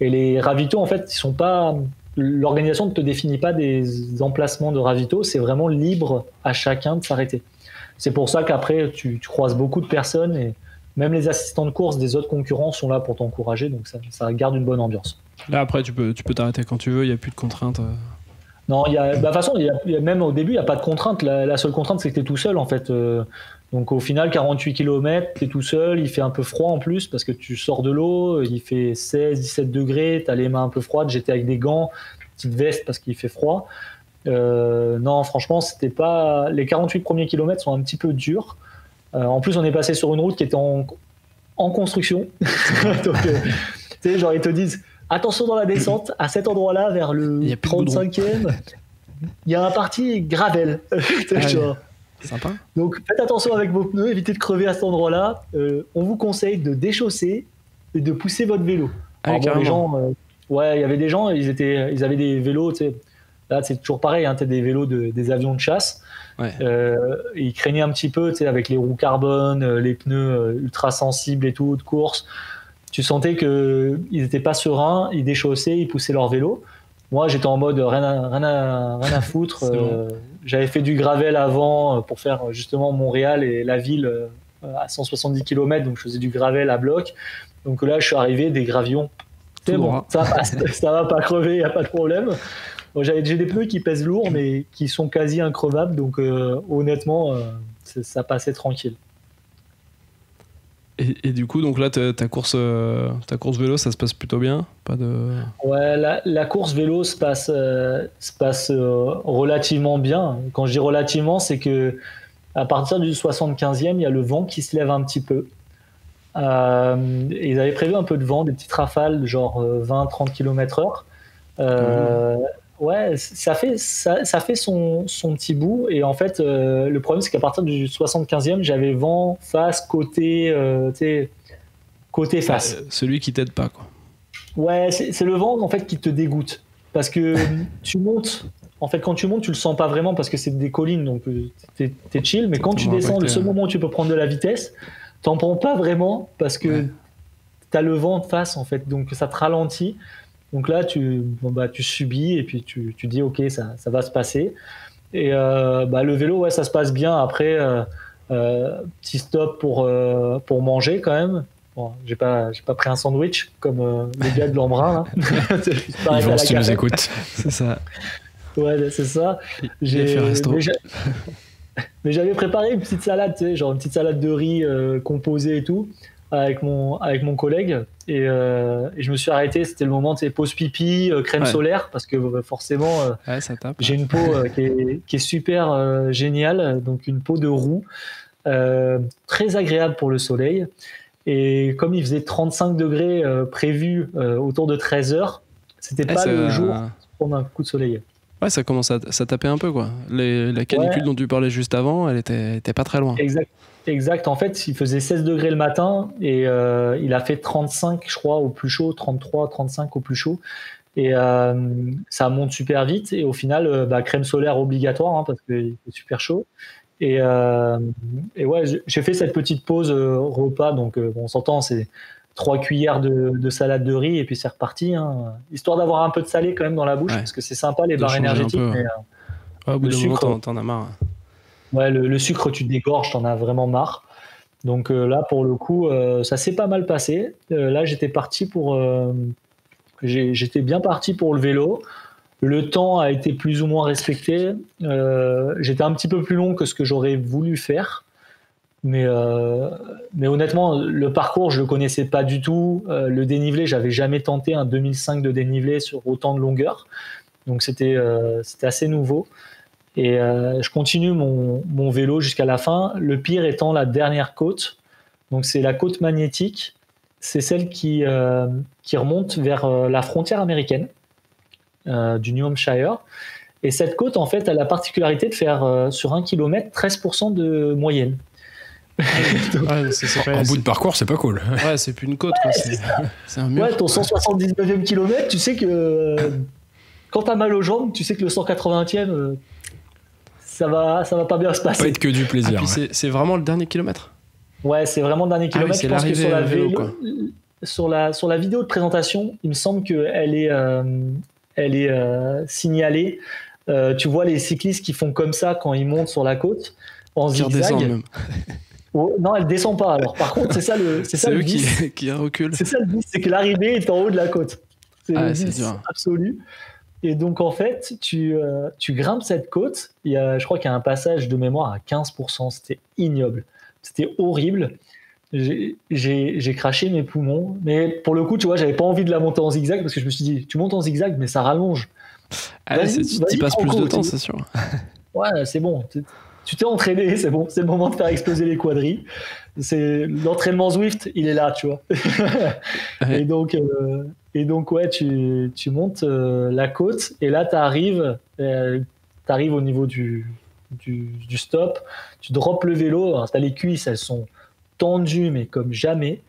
Et les ravitaux, en fait, ils sont pas... L'organisation ne te définit pas des emplacements de ravito. C'est vraiment libre à chacun de s'arrêter. C'est pour ça qu'après, tu croises beaucoup de personnes et même les assistants de course des autres concurrents sont là pour t'encourager. Donc, ça garde une bonne ambiance. Là, après, tu peux t'arrêter quand tu veux. Il n'y a plus de contraintes. Non, de toute façon, même au début, il n'y a pas de contrainte. La seule contrainte, c'est que tu es tout seul, en fait. Donc, au final, 48 km, tu es tout seul. Il fait un peu froid en plus parce que tu sors de l'eau. Il fait 16, 17 degrés. Tu as les mains un peu froides. J'étais avec des gants, petite veste parce qu'il fait froid. Non, franchement, c'était pas... Les 48 premiers kilomètres sont un petit peu durs. En plus, on est passé sur une route qui était en construction. Donc, tu sais, genre, ils te disent... Attention dans la descente, à cet endroit-là, vers le 35e, il y a un parti gravel. Sympa. Donc faites attention avec vos pneus, évitez de crever à cet endroit-là. On vous conseille de déchausser et de pousser votre vélo. Ah, les gens, il y avait des gens, ils avaient des vélos, tu sais. Là, c'est toujours pareil, hein, tu as des vélos des avions de chasse. Ouais. Ils craignaient un petit peu, tu sais, avec les roues carbone, les pneus ultra sensibles et tout, de course. Tu sentais qu'ils n'étaient pas sereins, ils déchaussaient, ils poussaient leur vélo. Moi, j'étais en mode rien à foutre. Bon. J'avais fait du gravel avant pour faire justement Montréal et la ville à 170 km, donc je faisais du gravel à bloc. Donc là, je suis arrivé, des gravillons. C'est bon, ça va pas crever, il n'y a pas de problème. Bon, j'ai des pneus qui pèsent lourd, mais qui sont quasi increvables, donc honnêtement, ça passait tranquille. Et du coup, donc là, ta course vélo, ça se passe plutôt bien? Pas de... Ouais, la course vélo se passe relativement bien. Quand je dis relativement, c'est que à partir du 75e, il y a le vent qui se lève un petit peu. Ils avaient prévu un peu de vent, des petites rafales, genre 20-30 km/h. Ouais, ça fait son petit bout. Et en fait, le problème, c'est qu'à partir du 75e, j'avais vent face, côté face. Celui qui t'aide pas, quoi. Ouais, c'est le vent, en fait, qui te dégoûte. Parce que tu montes. En fait, quand tu montes, tu le sens pas vraiment parce que c'est des collines, donc t'es chill. Mais quand tu descends, le seul moment où tu peux prendre de la vitesse, t'en prends pas vraiment parce que t'as le vent de face, en fait. Donc ça te ralentit. Donc là, tu subis et puis tu dis ok, ça va se passer. Et le vélo, ouais, ça se passe bien. Après, petit stop pour manger quand même. Bon, j'ai pas pris un sandwich comme les gars de l'Embrun. Ils vont si tu nous écoutes. C'est ça. Ouais, c'est ça. J'ai fait resto. Mais j'avais préparé une petite salade, tu sais, genre une petite salade de riz composée et tout, avec mon collègue. Et je me suis arrêté, c'était le moment, tu sais, pause pipi, crème solaire, parce que forcément, ça tape, j'ai une peau qui est super géniale, donc une peau de roux, très agréable pour le soleil. Et comme il faisait 35 degrés prévus autour de 13 heures, c'était pas le jour pour prendre un coup de soleil. Ouais, ça commence à taper un peu, quoi. La canicule dont tu parlais juste avant, elle était pas très loin. Exact. En fait, il faisait 16 degrés le matin et il a fait 35, je crois, au plus chaud, 33, 35 au plus chaud. Et ça monte super vite. Et au final, crème solaire obligatoire, hein, parce qu'il est super chaud. Et ouais, j'ai fait cette petite pause repas. Donc, on s'entend, c'est 3 cuillères de salade de riz et puis c'est reparti, hein, histoire d'avoir un peu de salé quand même dans la bouche, parce que c'est sympa les barres énergétiques, mais au bout d'un moment t'en as marre. Ouais, le sucre tu te dégorges, t'en as vraiment marre. Donc là pour le coup ça s'est pas mal passé. Là j'étais bien parti pour le vélo. Le temps a été plus ou moins respecté. J'étais un petit peu plus long que ce que j'aurais voulu faire. Mais honnêtement, le parcours, je le connaissais pas du tout. Le dénivelé, j'avais jamais tenté un 2005 de dénivelé sur autant de longueur. Donc c'était assez nouveau. Et je continue mon vélo jusqu'à la fin. Le pire étant la dernière côte. Donc c'est la côte magnétique. C'est celle qui remonte vers la frontière américaine du New Hampshire. Et cette côte, en fait, a la particularité de faire sur 1 km 13% de moyenne. En bout de parcours, c'est pas cool. Ouais, c'est plus une côte, quoi. C'est un mur. Ouais, ton 179e kilomètre, tu sais que quand t'as mal aux jambes, tu sais que le 180e, ça va pas bien se passer. Pas être que du plaisir. C'est vraiment le dernier kilomètre. Ouais, c'est vraiment le dernier kilomètre. Oui, c'est je pense que sur la vélo, quoi. sur la vidéo de présentation, il me semble qu'elle est signalée. Tu vois les cyclistes qui font comme ça quand ils montent sur la côte en zigzag. Même. Non, elle descend pas. Alors, par contre, c'est eux qui reculent. C'est ça le vice, c'est que l'arrivée est en haut de la côte. C'est le vice absolu. Et donc, en fait, tu grimpes cette côte. Je crois qu'il y a un passage de mémoire à 15%. C'était ignoble. C'était horrible. J'ai craché mes poumons. Mais pour le coup, tu vois, j'avais pas envie de la monter en zigzag parce que je me suis dit, tu montes en zigzag, mais ça rallonge. Tu passes plus de temps, c'est sûr. Ouais, c'est bon. Tu t'es entraîné, c'est bon, c'est le moment de faire exploser les quadris. C'est l'entraînement Zwift, il est là, tu vois. Ouais. Et donc ouais, tu montes la côte et là t'arrives au niveau du stop, tu droppes le vélo. Alors, t'as les cuisses, elles sont tendues mais comme jamais.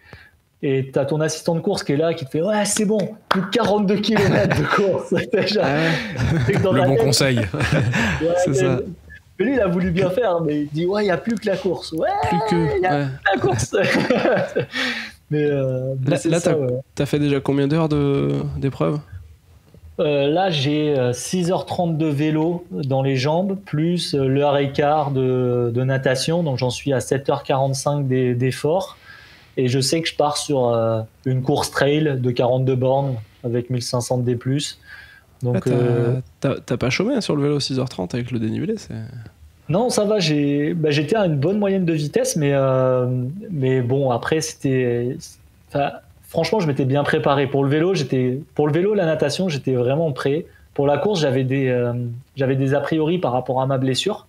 Et t'as ton assistant de course qui est là, qui te fait ouais, c'est bon, plus de 42 km de course. Le bon conseil. Ouais, c'est ça. Mais lui, il a voulu bien faire, mais il dit ouais, il n'y a plus que la course. Ouais, il y a plus que la course. mais là, t'as fait déjà combien d'heures d'épreuve? Là, j'ai 6h30 de vélo dans les jambes, plus l'heure et quart de natation. Donc, j'en suis à 7h45 d'effort. Et je sais que je pars sur une course trail de 42 bornes avec 1500 D+. Donc, t'as pas chômé sur le vélo 6h30 avec le dénivelé, Non, ça va. J'étais à une bonne moyenne de vitesse, mais bon, après, franchement, je m'étais bien préparé. Pour le vélo, la natation, j'étais vraiment prêt. Pour la course, j'avais des a priori par rapport à ma blessure.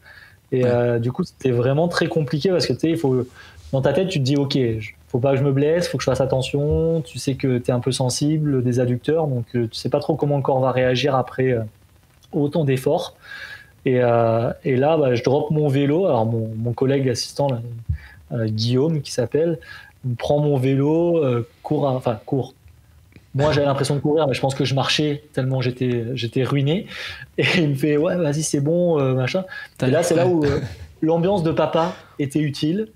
Et du coup, c'était vraiment très compliqué parce que tu sais, dans ta tête, tu te dis, ok, faut pas que je me blesse, faut que je fasse attention. Tu sais que tu es un peu sensible des adducteurs, donc tu sais pas trop comment le corps va réagir après autant d'efforts. Et là, je drop mon vélo. Alors mon collègue assistant, là, Guillaume, qui s'appelle, prend mon vélo, court. Moi, j'avais l'impression de courir, mais je pense que je marchais tellement j'étais ruiné. Et il me fait ouais, vas-y, c'est bon, machin. Et là, c'est là où l'ambiance de papa était utile.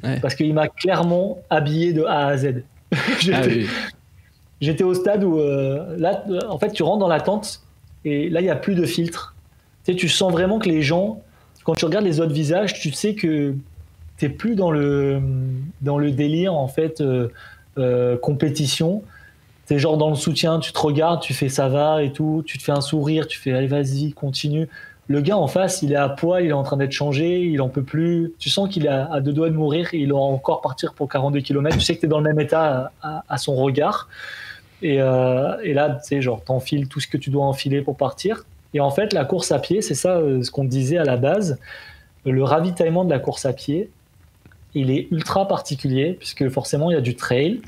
Ouais. Parce qu'il m'a clairement habillé de A à Z. J'étais au stade où là, en fait, tu rentres dans la tente et là, il n'y a plus de filtre. Tu sais, tu sens vraiment que les gens, quand tu regardes les autres visages, tu sais que tu n'es plus dans le délire, en fait, compétition. Tu es genre dans le soutien, tu te regardes, tu fais ça va et tout, tu te fais un sourire, tu fais allez, vas-y, continue. Le gars en face, il est à poil, il est en train d'être changé, il en peut plus. Tu sens qu'il est à deux doigts de mourir et il va encore partir pour 42 km. Tu sais que tu es dans le même état à son regard. Et là, tu sais, genre, t'enfiles tout ce que tu dois enfiler pour partir. Et en fait, la course à pied, c'est ça ce qu'on disait à la base. Le ravitaillement de la course à pied, il est ultra particulier puisque forcément, il y a du trail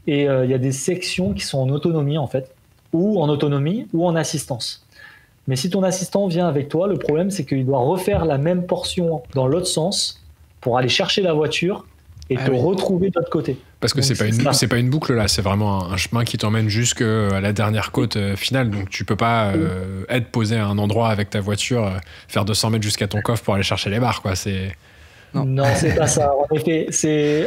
et il y a des sections qui sont en autonomie, en fait, ou en autonomie ou en assistance. Mais si ton assistant vient avec toi, le problème, c'est qu'il doit refaire la même portion dans l'autre sens pour aller chercher la voiture et retrouver de l'autre côté. Parce que c'est pas une boucle là, c'est vraiment un chemin qui t'emmène jusqu'à la dernière côte finale. Donc tu peux pas être posé à un endroit avec ta voiture, faire 200 mètres jusqu'à ton coffre pour aller chercher les barres, quoi. Non, c'est pas ça.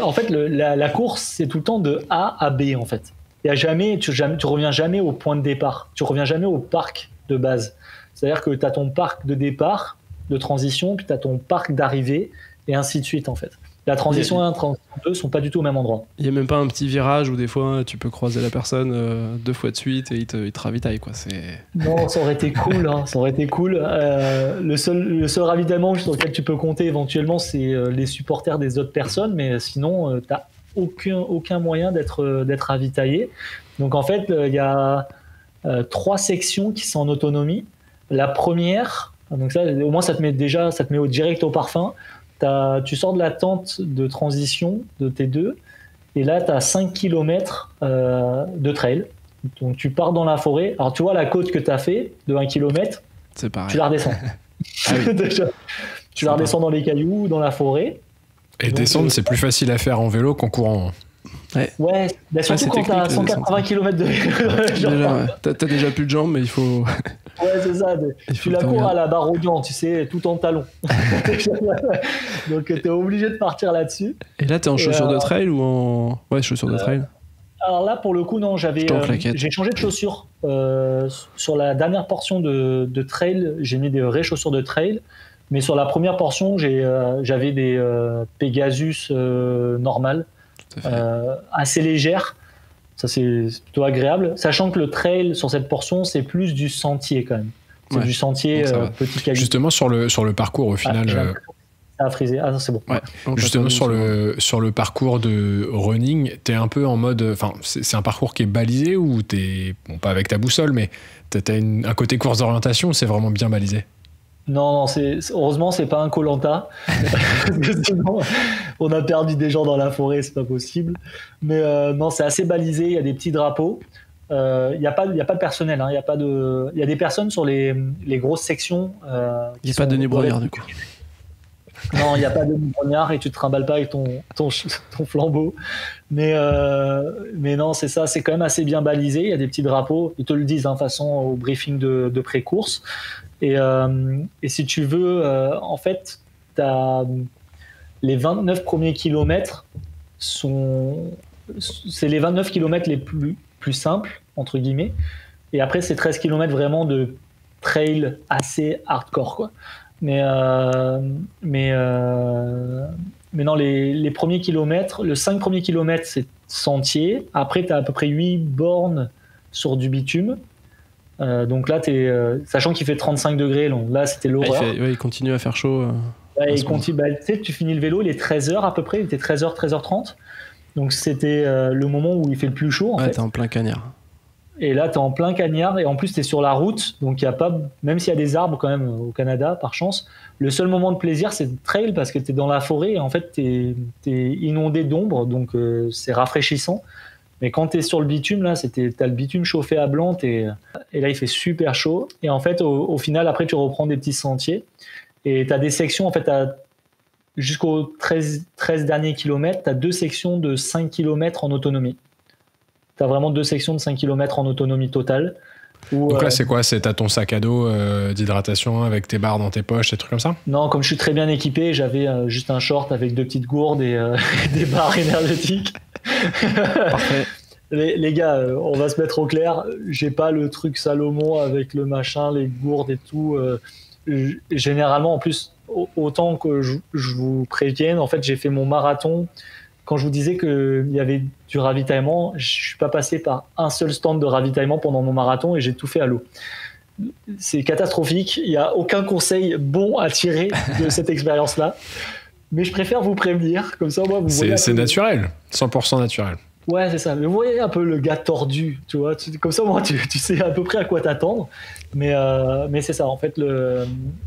En fait, la course, c'est tout le temps de A à B, en fait. Tu reviens jamais au point de départ. Tu reviens jamais au parc de base. C'est-à-dire que tu as ton parc de départ, de transition, puis tu as ton parc d'arrivée, et ainsi de suite, en fait. La transition 1 et la transition 2 sont pas du tout au même endroit. Il n'y a même pas un petit virage où des fois tu peux croiser la personne 2 fois de suite et il te ravitaille, quoi. Non, ça aurait été cool. Hein, ça aurait été cool. Le seul ravitaillement sur lequel tu peux compter éventuellement, c'est les supporters des autres personnes, mais sinon, tu n'as aucun moyen d'être ravitaillé. Donc en fait, il y a 3 sections qui sont en autonomie. La première, donc ça, au moins ça te met direct au parfum. Tu sors de la tente de transition de T2 et là tu as 5 km de trail. Donc tu pars dans la forêt. Alors tu vois la côte que tu as fait de 1 km, c'est pareil. Tu la redescends. Tu la redescends dans les cailloux, dans la forêt. Et donc, descendre, c'est plus facile à faire en vélo qu'en courant. Ouais, surtout quand t'as 180 km de vélo. T'as déjà plus de jambes, mais il faut. Ouais, c'est ça. Tu la cours à la barre au gant, tu sais, tout en talon. Donc t'es obligé de partir là-dessus. Et là, t'es en chaussures de trail ou en. Ouais, chaussures de trail. Alors là, pour le coup, non, j'ai changé de chaussures. Sur la dernière portion de trail, j'ai mis des vraies chaussures de trail. Mais sur la première portion, j'avais des Pegasus normales. Assez légère, ça c'est plutôt agréable, sachant que le trail sur cette portion c'est plus du sentier quand même, c'est du sentier petit caillou. Justement sur le parcours au final ça a frisé, non, c'est bon. Justement sur le parcours de running, t'es un peu en mode, enfin c'est un parcours qui est balisé ou t'es, bon pas avec ta boussole mais t'as un côté course d'orientation ou c'est vraiment bien balisé? Non, heureusement, c'est pas un Koh-Lanta. Sinon, on a perdu des gens dans la forêt, c'est pas possible. Mais non, c'est assez balisé, il y a des petits drapeaux. Il n'y a pas de personnel, hein. Il y a des personnes sur les grosses sections. Il n'y a pas de Denis Brognard, du coup. Non, il n'y a pas de grognard et tu te trimbales pas avec ton flambeau. Mais non, c'est ça, c'est quand même assez bien balisé. Il y a des petits drapeaux, ils te le disent, façon au briefing de pré-course. Et si tu veux, en fait, les 29 premiers kilomètres c'est les 29 kilomètres les plus simples, entre guillemets. Et après, c'est 13 kilomètres vraiment de trail assez hardcore, quoi. Mais non, les premiers kilomètres, le 5 premiers kilomètres, c'est sentier. Après, tu as à peu près 8 bornes sur du bitume. Donc là, sachant qu'il fait 35 degrés, là, c'était l'horreur. Il continue à faire chaud. Tu finis le vélo, il est 13h à peu près, il était 13h, 13h30. Donc c'était le moment où il fait le plus chaud. En fait. T'es en plein cagnard. Et là, t'es en plein cagnard et en plus, t'es sur la route. Donc il y a pas, même s'il y a des arbres quand même au Canada, par chance, le seul moment de plaisir, c'est le trail parce que t'es dans la forêt et en fait, t'es inondé d'ombre. Donc c'est rafraîchissant. Mais quand t'es sur le bitume, là, t'as le bitume chauffé à blanc et là, il fait super chaud. Et en fait, au final, après, tu reprends des petits sentiers. Et tu as des sections, en fait, jusqu'aux 13 derniers kilomètres, tu as 2 sections de 5 km en autonomie. Tu as vraiment 2 sections de 5 km en autonomie totale. Donc là, c'est quoi? T'as ton sac à dos d'hydratation avec tes barres dans tes poches, des trucs comme ça? Non, comme je suis très bien équipé, j'avais juste un short avec 2 petites gourdes et des barres énergétiques. Parfait. Les gars, on va se mettre au clair. J'ai pas le truc Salomon avec le machin, les gourdes et tout. Généralement, en plus, autant que je vous prévienne, en fait, j'ai fait mon marathon. Quand je vous disais qu'il y avait du ravitaillement, je suis pas passé par un seul stand de ravitaillement pendant mon marathon et j'ai tout fait à l'eau. C'est catastrophique. Il n'y a aucun conseil bon à tirer de cette expérience-là. Mais je préfère vous prévenir. Comme ça, moi, vous voyez. C'est naturel. 100% naturel. Ouais, c'est ça. Mais vous voyez un peu le gars tordu, tu vois. Comme ça, moi, tu sais à peu près à quoi t'attendre. Mais c'est ça. En fait,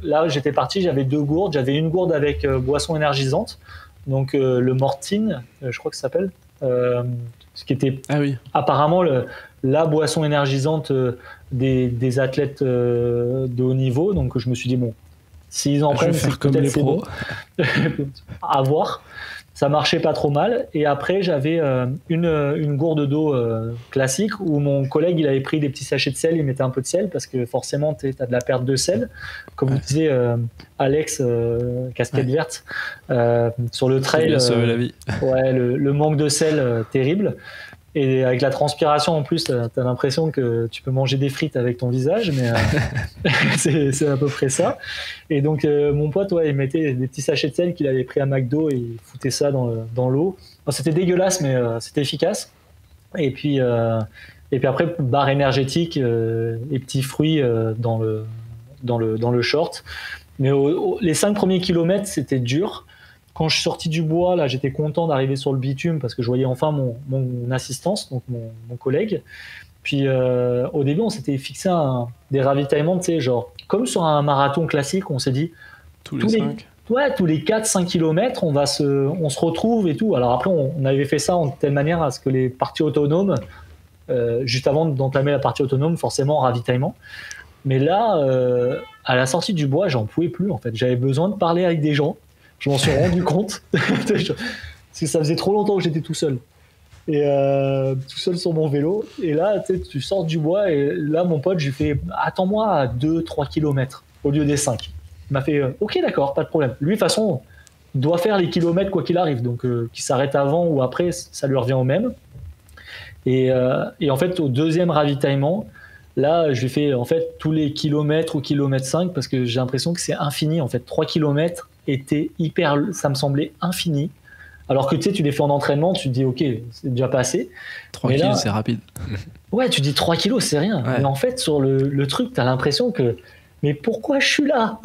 là, j'étais parti, j'avais 2 gourdes. J'avais une gourde avec boisson énergisante. Donc, le Mortine, je crois que ça s'appelle. Ce qui était apparemment la boisson énergisante des athlètes de haut niveau. Donc, je me suis dit, bon, s'ils en prennent, c'est comme les pros. Bon. À voir. Ça marchait pas trop mal. Et après, j'avais une gourde d'eau classique où mon collègue, il avait pris des petits sachets de sel, il mettait un peu de sel parce que forcément, tu as de la perte de sel. Comme vous disiez, Alex, casquette verte, sur le trail. Il a sauvé la vie. Ouais, le manque de sel, terrible. Et avec la transpiration, en plus, t'as l'impression que tu peux manger des frites avec ton visage, mais c'est à peu près ça. Et donc, mon pote, il mettait des petits sachets de sel qu'il avait pris à McDo et il foutait ça dans l'eau. Enfin, c'était dégueulasse, mais c'était efficace. Et puis après, barre énergétique et petits fruits dans le short. Mais les 5 premiers kilomètres, c'était dur. Quand je suis sorti du bois, là, j'étais content d'arriver sur le bitume parce que je voyais enfin mon assistance, donc mon collègue. Puis au début, on s'était fixé des ravitaillements, tu sais, genre comme sur un marathon classique, on s'est dit tous les 5. Ouais, tous les 4-5 km, on se retrouve et tout. Alors après, on avait fait ça en telle manière à ce que les parties autonomes, juste avant d'entamer la partie autonome, forcément ravitaillement. Mais là, à la sortie du bois, j'en pouvais plus en fait. J'avais besoin de parler avec des gens. Je m'en suis rendu compte parce que ça faisait trop longtemps que j'étais tout seul et tout seul sur mon vélo. Et là, tu sors du bois et là, mon pote, je lui fais attends-moi à 2-3 km au lieu des 5. Il m'a fait ok, d'accord, pas de problème. Lui, de toute façon, il doit faire les kilomètres quoi qu'il arrive, donc qu'il s'arrête avant ou après, ça lui revient au même. Et en fait, au deuxième ravitaillement, là, je lui fais en fait tous les kilomètres ou kilomètre 5 parce que j'ai l'impression que c'est infini. En fait, 3 kilomètres était ça me semblait infini. Alors que tu les fais en entraînement, tu te dis ok, c'est déjà pas assez. 3 kilos, c'est rapide. Ouais, tu dis 3 kilos, c'est rien. Ouais. Mais en fait, sur le truc, t'as l'impression que mais pourquoi je suis là?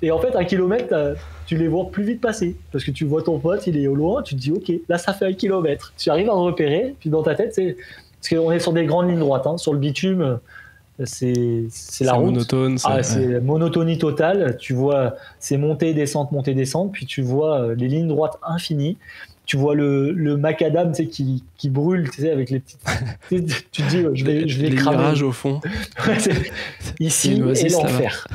Et en fait, 1 kilomètre, tu les vois plus vite passer parce que tu vois ton pote, il est au loin, tu te dis ok, là ça fait 1 kilomètre. Tu arrives à le repérer, puis dans ta tête, parce qu'on est sur des grandes lignes droites, sur le bitume. C'est la route. Monotone, c'est monotonie totale. Tu vois, c'est montée, descente, puis tu vois les lignes droites infinies. tu vois le macadam, tu sais, qui brûle, tu sais, avec les petites. Tu te dis, je vais les cramer. mirages au fond. Ici et l'enfer.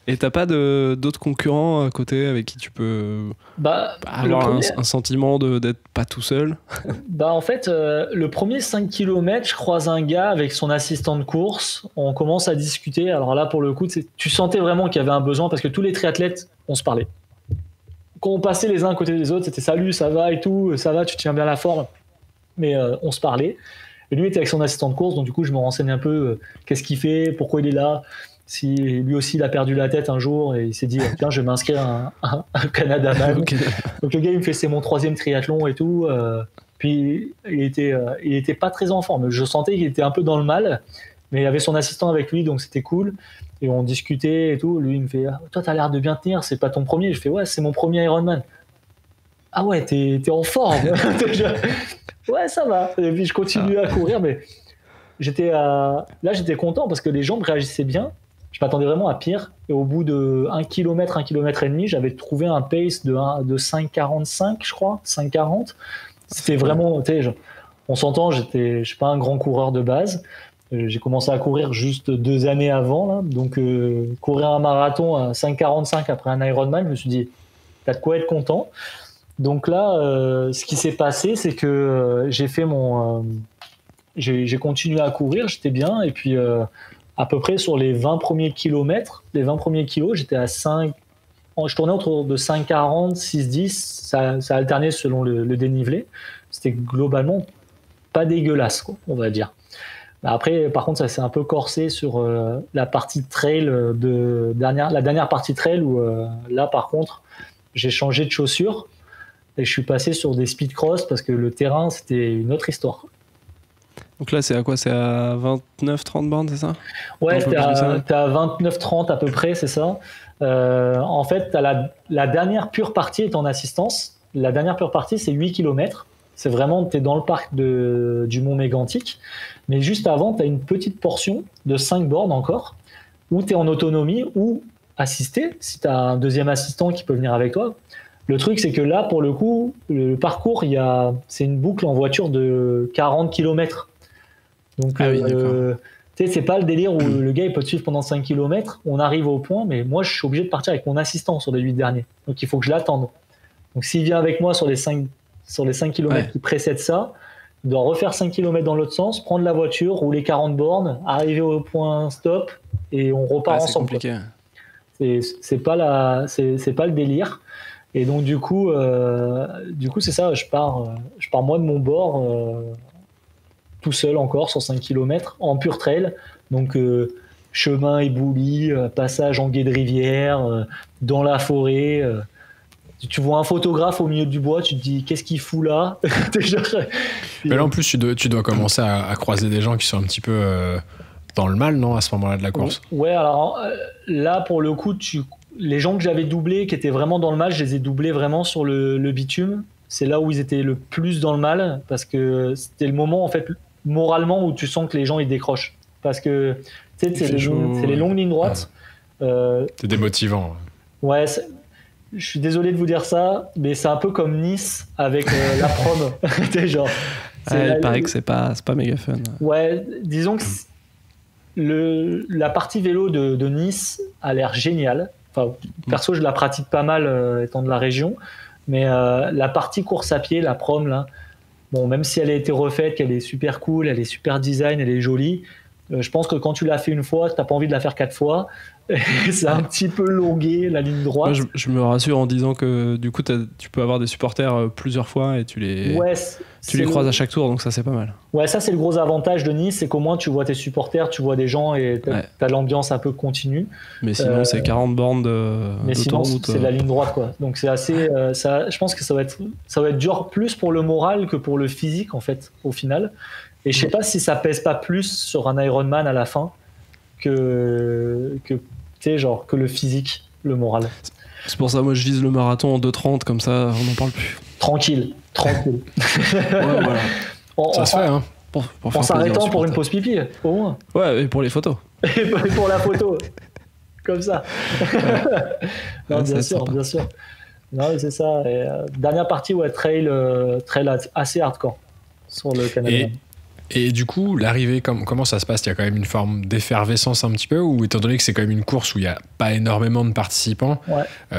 Et t'as pas d'autres concurrents à côté avec qui tu peux avoir un sentiment d'être pas tout seul? En fait, le premier 5 km, je croise un gars avec son assistant de course. On commence à discuter. Alors là, pour le coup, tu sentais vraiment qu'il y avait un besoin parce que tous les triathlètes, on se parlait. Quand on passait les uns à côté des autres, c'était salut, ça va et tout, ça va, tu tiens bien la forme. Mais on se parlait. Et lui était avec son assistant de course, donc du coup, je me renseigne un peu qu'est-ce qu'il fait, pourquoi il est là. Si lui aussi il a perdu la tête un jour et il s'est dit tiens, je vais m'inscrire à un Canadaman. Okay. Donc le gars il me fait c'est mon 3e triathlon et tout. Puis il était pas très en forme. Je sentais qu'il était un peu dans le mal, mais il avait son assistant avec lui, donc c'était cool. Et on discutait et tout. Lui il me fait toi t'as l'air de bien tenir, c'est pas ton premier. Je fais ouais, c'est mon premier Ironman. Ah ouais, t'es en forme. Ouais, ça va. Et puis je continuais à courir, mais j'étais content parce que les jambes réagissaient bien. Je m'attendais vraiment à pire. Et au bout de 1 km, 1 km et demi, j'avais trouvé un pace de 5,45, je crois, 5,40. C'était vraiment, on s'entend, je suis pas un grand coureur de base. J'ai commencé à courir juste 2 années avant, là. Donc, courir un marathon à 5,45 après un Ironman, je me suis dit, t'as de quoi être content. Donc là, ce qui s'est passé, c'est que j'ai fait j'ai continué à courir, j'étais bien, et puis à peu près sur les 20 premiers kilomètres, les 20 premiers kilos, j'étais à 5, je tournais autour de 5,40, 6,10, ça alternait selon le dénivelé. C'était globalement pas dégueulasse, quoi, on va dire. Après, par contre, ça s'est un peu corsé sur la partie trail la dernière partie trail où là, par contre, j'ai changé de chaussures et je suis passé sur des speed cross parce que le terrain, c'était une autre histoire. Donc là, c'est à quoi? C'est à 29-30 bornes, c'est ça? Ouais, t'es à 29-30 à peu près, c'est ça. En fait, la dernière pure partie est en assistance. La dernière pure partie, c'est 8 km. C'est vraiment, t'es dans le parc du Mont Mégantic. Mais juste avant, t'as une petite portion de 5 bornes encore, où t'es en autonomie ou assisté, si t'as un deuxième assistant qui peut venir avec toi. Le truc, c'est que là, pour le coup, le parcours, c'est une boucle en voiture de 40 km. Donc, c'est pas le délire où le gars il peut te suivre pendant 5 km. On arrive au point, mais moi, je suis obligé de partir avec mon assistant sur les 8 derniers. Donc, il faut que je l'attende. Donc, s'il vient avec moi sur les 5 km qui précèdent ça, il doit refaire 5 km dans l'autre sens, prendre la voiture, rouler 40 bornes, arriver au point stop et on repart ensemble. C'est compliqué. C'est pas le délire. Et donc du coup c'est ça, je pars moi de mon bord tout seul encore sur 5 km en pur trail. Donc chemin ébouli, passage en gué de rivière, dans la forêt. Tu vois un photographe au milieu du bois, tu te dis qu'est-ce qu'il fout là? Mais là en plus tu dois commencer à croiser des gens qui sont un petit peu dans le mal, non, à ce moment-là de la course? Ouais, alors là pour le coup les gens que j'avais doublés, qui étaient vraiment dans le mal, je les ai doublés vraiment sur le bitume. C'est là où ils étaient le plus dans le mal, parce que c'était le moment, en fait, moralement, où tu sens que les gens, ils décrochent. Parce que, tu sais, c'est les longues lignes droites. C'est démotivant. Ouais, je suis désolé de vous dire ça, mais c'est un peu comme Nice avec la prom. Genre, il paraît que c'est pas méga fun. Ouais, disons que la partie vélo de Nice a l'air géniale. Enfin, perso, je la pratique pas mal étant de la région, mais la partie course à pied, la prom, là, bon, même si elle a été refaite, qu'elle est super cool, elle est super design, elle est jolie, je pense que quand tu l'as fait une fois, t'as pas envie de la faire 4 fois. C'est un petit peu longué, la ligne droite. Moi, je me rassure en disant que du coup, tu peux avoir des supporters plusieurs fois et tu les croises à chaque tour, donc ça, c'est pas mal. Ouais, ça, c'est le gros avantage de Nice, c'est qu'au moins, tu vois tes supporters, tu vois des gens et t'as l'ambiance un peu continue. Mais sinon, c'est 40 bornes d'autoroute. Mais sinon, c'est de la ligne droite, quoi. Donc, c'est assez. Je pense que ça va être dur plus pour le moral que pour le physique, en fait, au final. Et je sais pas si ça pèse pas plus sur un Ironman à la fin que le physique, le moral. C'est pour ça, moi, je vise le marathon en 2,30, comme ça, on n'en parle plus. Tranquille. Voilà. Ça se fait, hein. En s'arrêtant pour une pause pipi, au moins. Ouais, et pour les photos. Et pour la photo. Comme ça. Non, bien sûr. Non, c'est ça. Et, dernière partie, ouais, trail assez hardcore sur le Canadien. Et du coup, l'arrivée, comment ça se passe? Il y a quand même une forme d'effervescence un petit peu, ou étant donné que c'est quand même une course où il n'y a pas énormément de participants,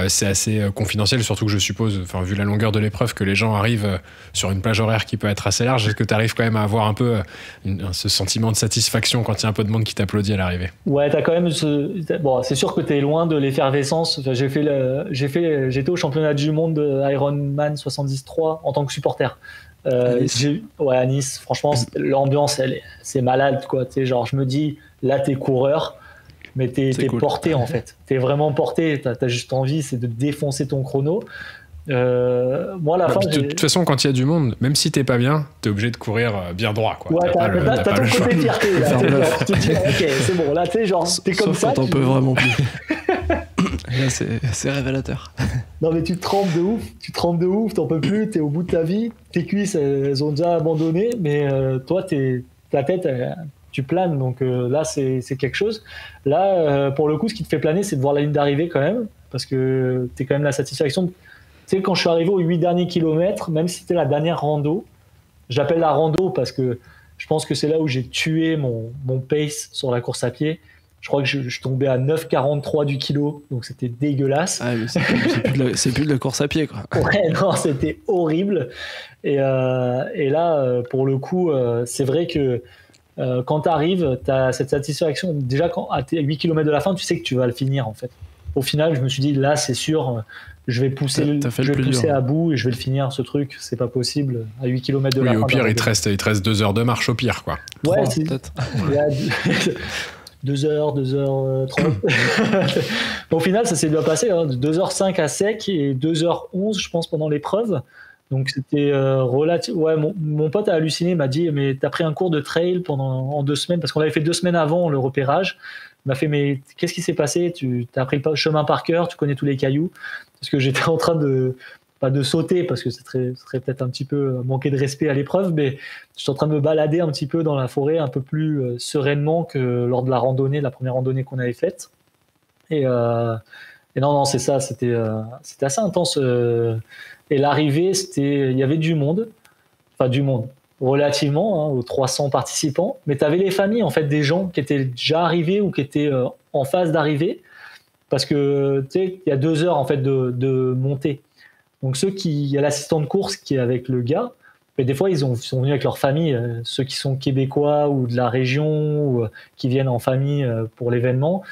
c'est assez confidentiel, surtout que je suppose, vu la longueur de l'épreuve, que les gens arrivent sur une plage horaire qui peut être assez large. Est-ce que tu arrives quand même à avoir un peu ce sentiment de satisfaction quand il y a un peu de monde qui t'applaudit à l'arrivée? Ouais, t'as quand même Bon, c'est sûr que t'es loin de l'effervescence. J'étais au championnat du monde de Ironman 73 en tant que supporter. À Nice, franchement, l'ambiance, c'est malade, quoi. Genre, je me dis, là, t'es coureur, mais t'es cool. Porté, en fait. T'es vraiment porté. T'as juste envie, c'est de défoncer ton chrono. Moi, à la fin, de toute façon, quand il y a du monde, même si t'es pas bien, t'es obligé de courir bien droit, quoi. Ouais, t'as ton côté fierté. Tu te dis, ok, c'est bon. Là, tu sais, genre, t'es comme ça. Quand on peut vraiment plus. Là, c'est révélateur. Non, mais tu trembles de ouf, t'en peux plus, t'es au bout de ta vie, tes cuisses, elles ont déjà abandonné, mais toi, ta tête, tu planes, donc là, c'est quelque chose. Là, pour le coup, ce qui te fait planer, c'est de voir la ligne d'arrivée quand même, parce que t'es quand même la satisfaction. Tu sais, quand je suis arrivé aux 8 derniers kilomètres, même si c'était la dernière rando, j'appelle la rando parce que je pense que c'est là où j'ai tué mon pace sur la course à pied. Je crois que je tombais à 9,43 du kilo, donc c'était dégueulasse. Ah, mais c'est plus de la course à pied, quoi. Ouais, non, c'était horrible. Et là, pour le coup, c'est vrai que quand tu arrives, tu as cette satisfaction. Déjà, à 8 km de la fin, tu sais que tu vas le finir, en fait. Au final, je me suis dit, là, c'est sûr, je vais pousser à bout et je vais le finir, ce truc. C'est pas possible à 8 km de la fin. Oui, au pire, il te reste 2 heures de marche, au pire, quoi. Ouais, peut-être. 2h30. Au final, ça s'est bien passé, hein, 2h05 à sec et 2h11, je pense, pendant l'épreuve. Donc c'était relatif. Ouais, mon pote a halluciné, il m'a dit, mais t'as pris un cours de trail en 2 semaines, parce qu'on avait fait 2 semaines avant le repérage. Il m'a fait, mais qu'est-ce qui s'est passé? Tu as pris le chemin par cœur, tu connais tous les cailloux? Parce que j'étais en train pas de sauter, parce que ce serait peut-être un petit peu manquer de respect à l'épreuve, mais je suis en train de me balader un petit peu dans la forêt un peu plus sereinement que lors de la première randonnée qu'on avait faite. Et non, c'est ça, c'était assez intense. Et l'arrivée, il y avait du monde, relativement, hein, aux 300 participants, mais tu avais les familles, en fait, des gens qui étaient déjà arrivés ou qui étaient en phase d'arrivée, parce que tu sais, il y a 2 heures en fait de montée. Donc il y a l'assistant de course qui est avec le gars, mais des fois ils sont venus avec leur famille, ceux qui sont québécois ou de la région ou qui viennent en famille pour l'événement,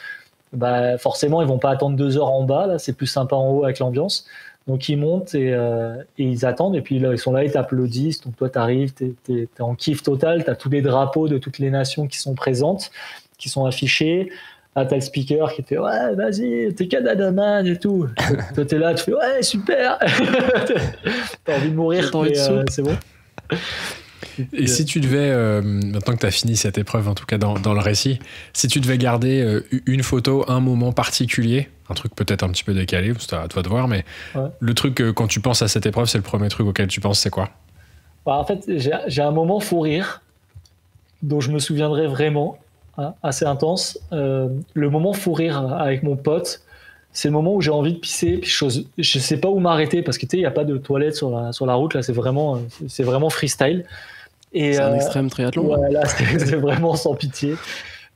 bah forcément ils vont pas attendre 2 heures en bas, là c'est plus sympa en haut avec l'ambiance. Donc ils montent et ils attendent, et puis là ils sont là, ils t'applaudissent. Donc toi t'arrives, t'es en kiff total, t'as tous les drapeaux de toutes les nations qui sont présentes, qui sont affichés. Ah, t'as le speaker qui fait ouais, vas-y, t'es Canada man et tout. Toi, t'es là, tu fais ouais, super. T'as envie de mourir, mais c'est bon. Et si tu devais, maintenant que t'as fini cette épreuve, en tout cas dans le récit, si tu devais garder une photo, un moment particulier, un truc peut-être un petit peu décalé, c'est à toi de voir, mais le truc, quand tu penses à cette épreuve, c'est le premier truc auquel tu penses, c'est quoi? Bah, en fait, j'ai un moment fou rire dont je me souviendrai vraiment. Assez intense. Le moment fou rire avec mon pote, c'est le moment où j'ai envie de pisser, puis je sais pas où m'arrêter, parce que tu sais, il n'y a pas de toilette sur la route, là c'est vraiment freestyle. Et c'est un extrême triathlon. Ouais, là c'est vraiment sans pitié.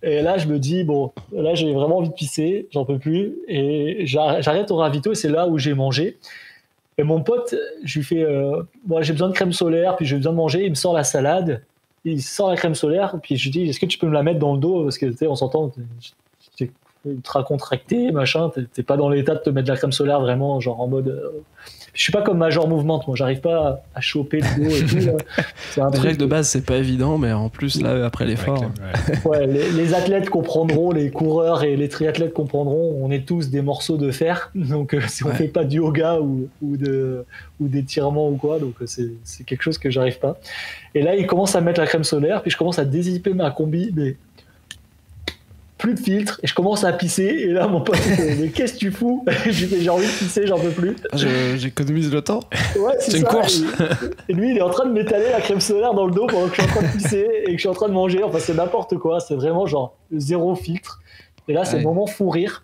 Et là je me dis, bon, là j'ai vraiment envie de pisser, j'en peux plus, et j'arrête au ravito, et c'est là où j'ai mangé. Et mon pote, je lui fais, moi j'ai besoin de crème solaire, puis j'ai besoin de manger, il me sort la salade. Il sort la crème solaire, puis je lui dis, est-ce que tu peux me la mettre dans le dos, parce que tu sais, on s'entend, t'es ultra contracté, machin, t'es pas dans l'état de te mettre de la crème solaire vraiment, genre en mode. Je suis pas comme Major Movement, moi, j'arrive pas à choper le dos et tout. Là. C'est un truc de base, c'est pas évident, mais en plus, là, après l'effort. Ouais, les athlètes comprendront, les coureurs et les triathlètes comprendront, on est tous des morceaux de fer, donc si on fait pas du yoga ou d'étirements ou quoi, donc c'est quelque chose que j'arrive pas. Et là, il commence à mettre la crème solaire, puis je commence à dézipper ma combi, mais plus de filtre, et je commence à pisser, et là mon pote mais qu'est-ce que tu fous? J'ai envie de pisser, j'en peux plus. J'économise le temps. Ouais, c'est une course. Et lui il est en train de m'étaler la crème solaire dans le dos pendant que je suis en train de pisser et que je suis en train de manger, enfin c'est n'importe quoi, c'est vraiment genre 0 filtre. Et là c'est le moment fou rire.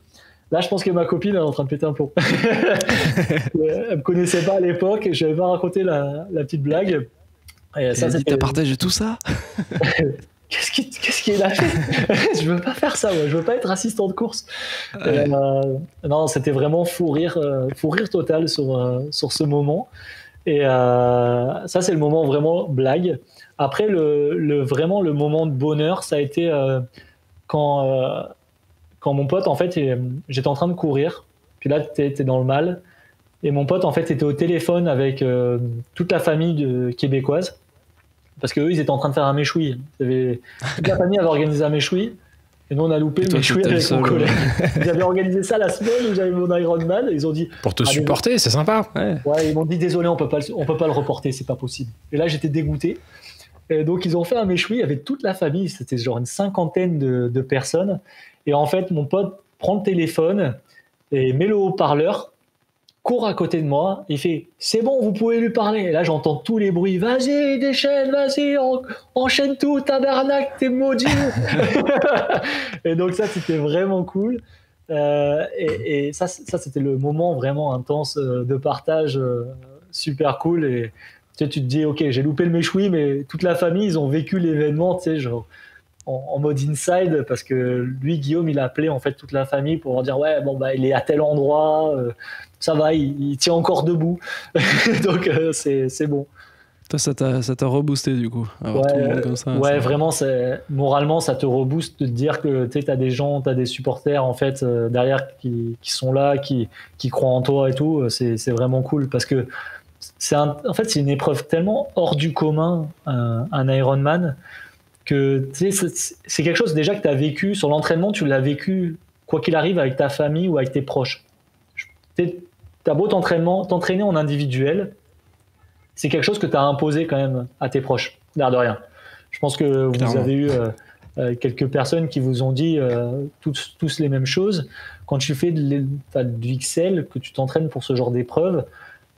Là, je pense que ma copine est en train de péter un plomb. Elle me connaissait pas à l'époque, je n'avais pas raconté la petite blague. Et ça, t'as partagé tout ça? Qu'est-ce qu'il a fait? Je veux pas faire ça, moi. Je veux pas être assistant de course. Ouais. Non, c'était vraiment fou rire total sur ce moment. Et ça, c'est le moment vraiment blague. Après, vraiment le moment de bonheur, ça a été quand mon pote, en fait, j'étais en train de courir. Puis là, t'es dans le mal. Et mon pote, en fait, était au téléphone avec toute la famille québécoise. Parce qu'eux, ils étaient en train de faire un méchoui. Toute la famille avait organisé un méchoui. Et nous, on a loupé le méchoui avec mon collègue. Ils avaient organisé ça la semaine où j'avais mon Ironman. Ils ont dit... Pour te supporter, c'est sympa. Ouais, ils m'ont dit, désolé, on peut pas le reporter, c'est pas possible. Et là, j'étais dégoûté. Et donc, ils ont fait un méchoui avec toute la famille. C'était genre une 50aine de personnes. Et en fait, mon pote prend le téléphone et met le haut-parleur, court à côté de moi, il fait « C'est bon, vous pouvez lui parler ». Et là, j'entends tous les bruits « Vas-y, déchaîne, vas-y, enchaîne tout, tabarnak, t'es maudit !» Et donc ça, c'était vraiment cool. Et ça, c'était le moment vraiment intense de partage, super cool. Et tu te dis « Ok, j'ai loupé le méchoui », mais toute la famille, ils ont vécu l'événement, tu sais, genre en mode inside, parce que lui, Guillaume, il a appelé en fait toute la famille pour leur dire « Ouais, bon, bah, il est à tel endroit ». Ça va, il tient encore debout. Donc, c'est bon. Toi, ça t'a reboosté, du coup, avoir tout le monde comme ça. Ouais, vraiment, moralement, ça te rebooste de te dire que tu as des gens, tu as des supporters, en fait, derrière qui sont là, qui croient en toi et tout. C'est vraiment cool parce que en fait, c'est une épreuve tellement hors du commun, un Ironman, que c'est quelque chose déjà que tu as vécu. Sur l'entraînement, tu l'as vécu, quoi qu'il arrive, avec ta famille ou avec tes proches. T'as beau t'entraîner en individuel, c'est quelque chose que tu as imposé quand même à tes proches, l'air de rien. Je pense que vous avez eu quelques personnes qui vous ont dit tous les mêmes choses. Quand tu fais du XL, que tu t'entraînes pour ce genre d'épreuve,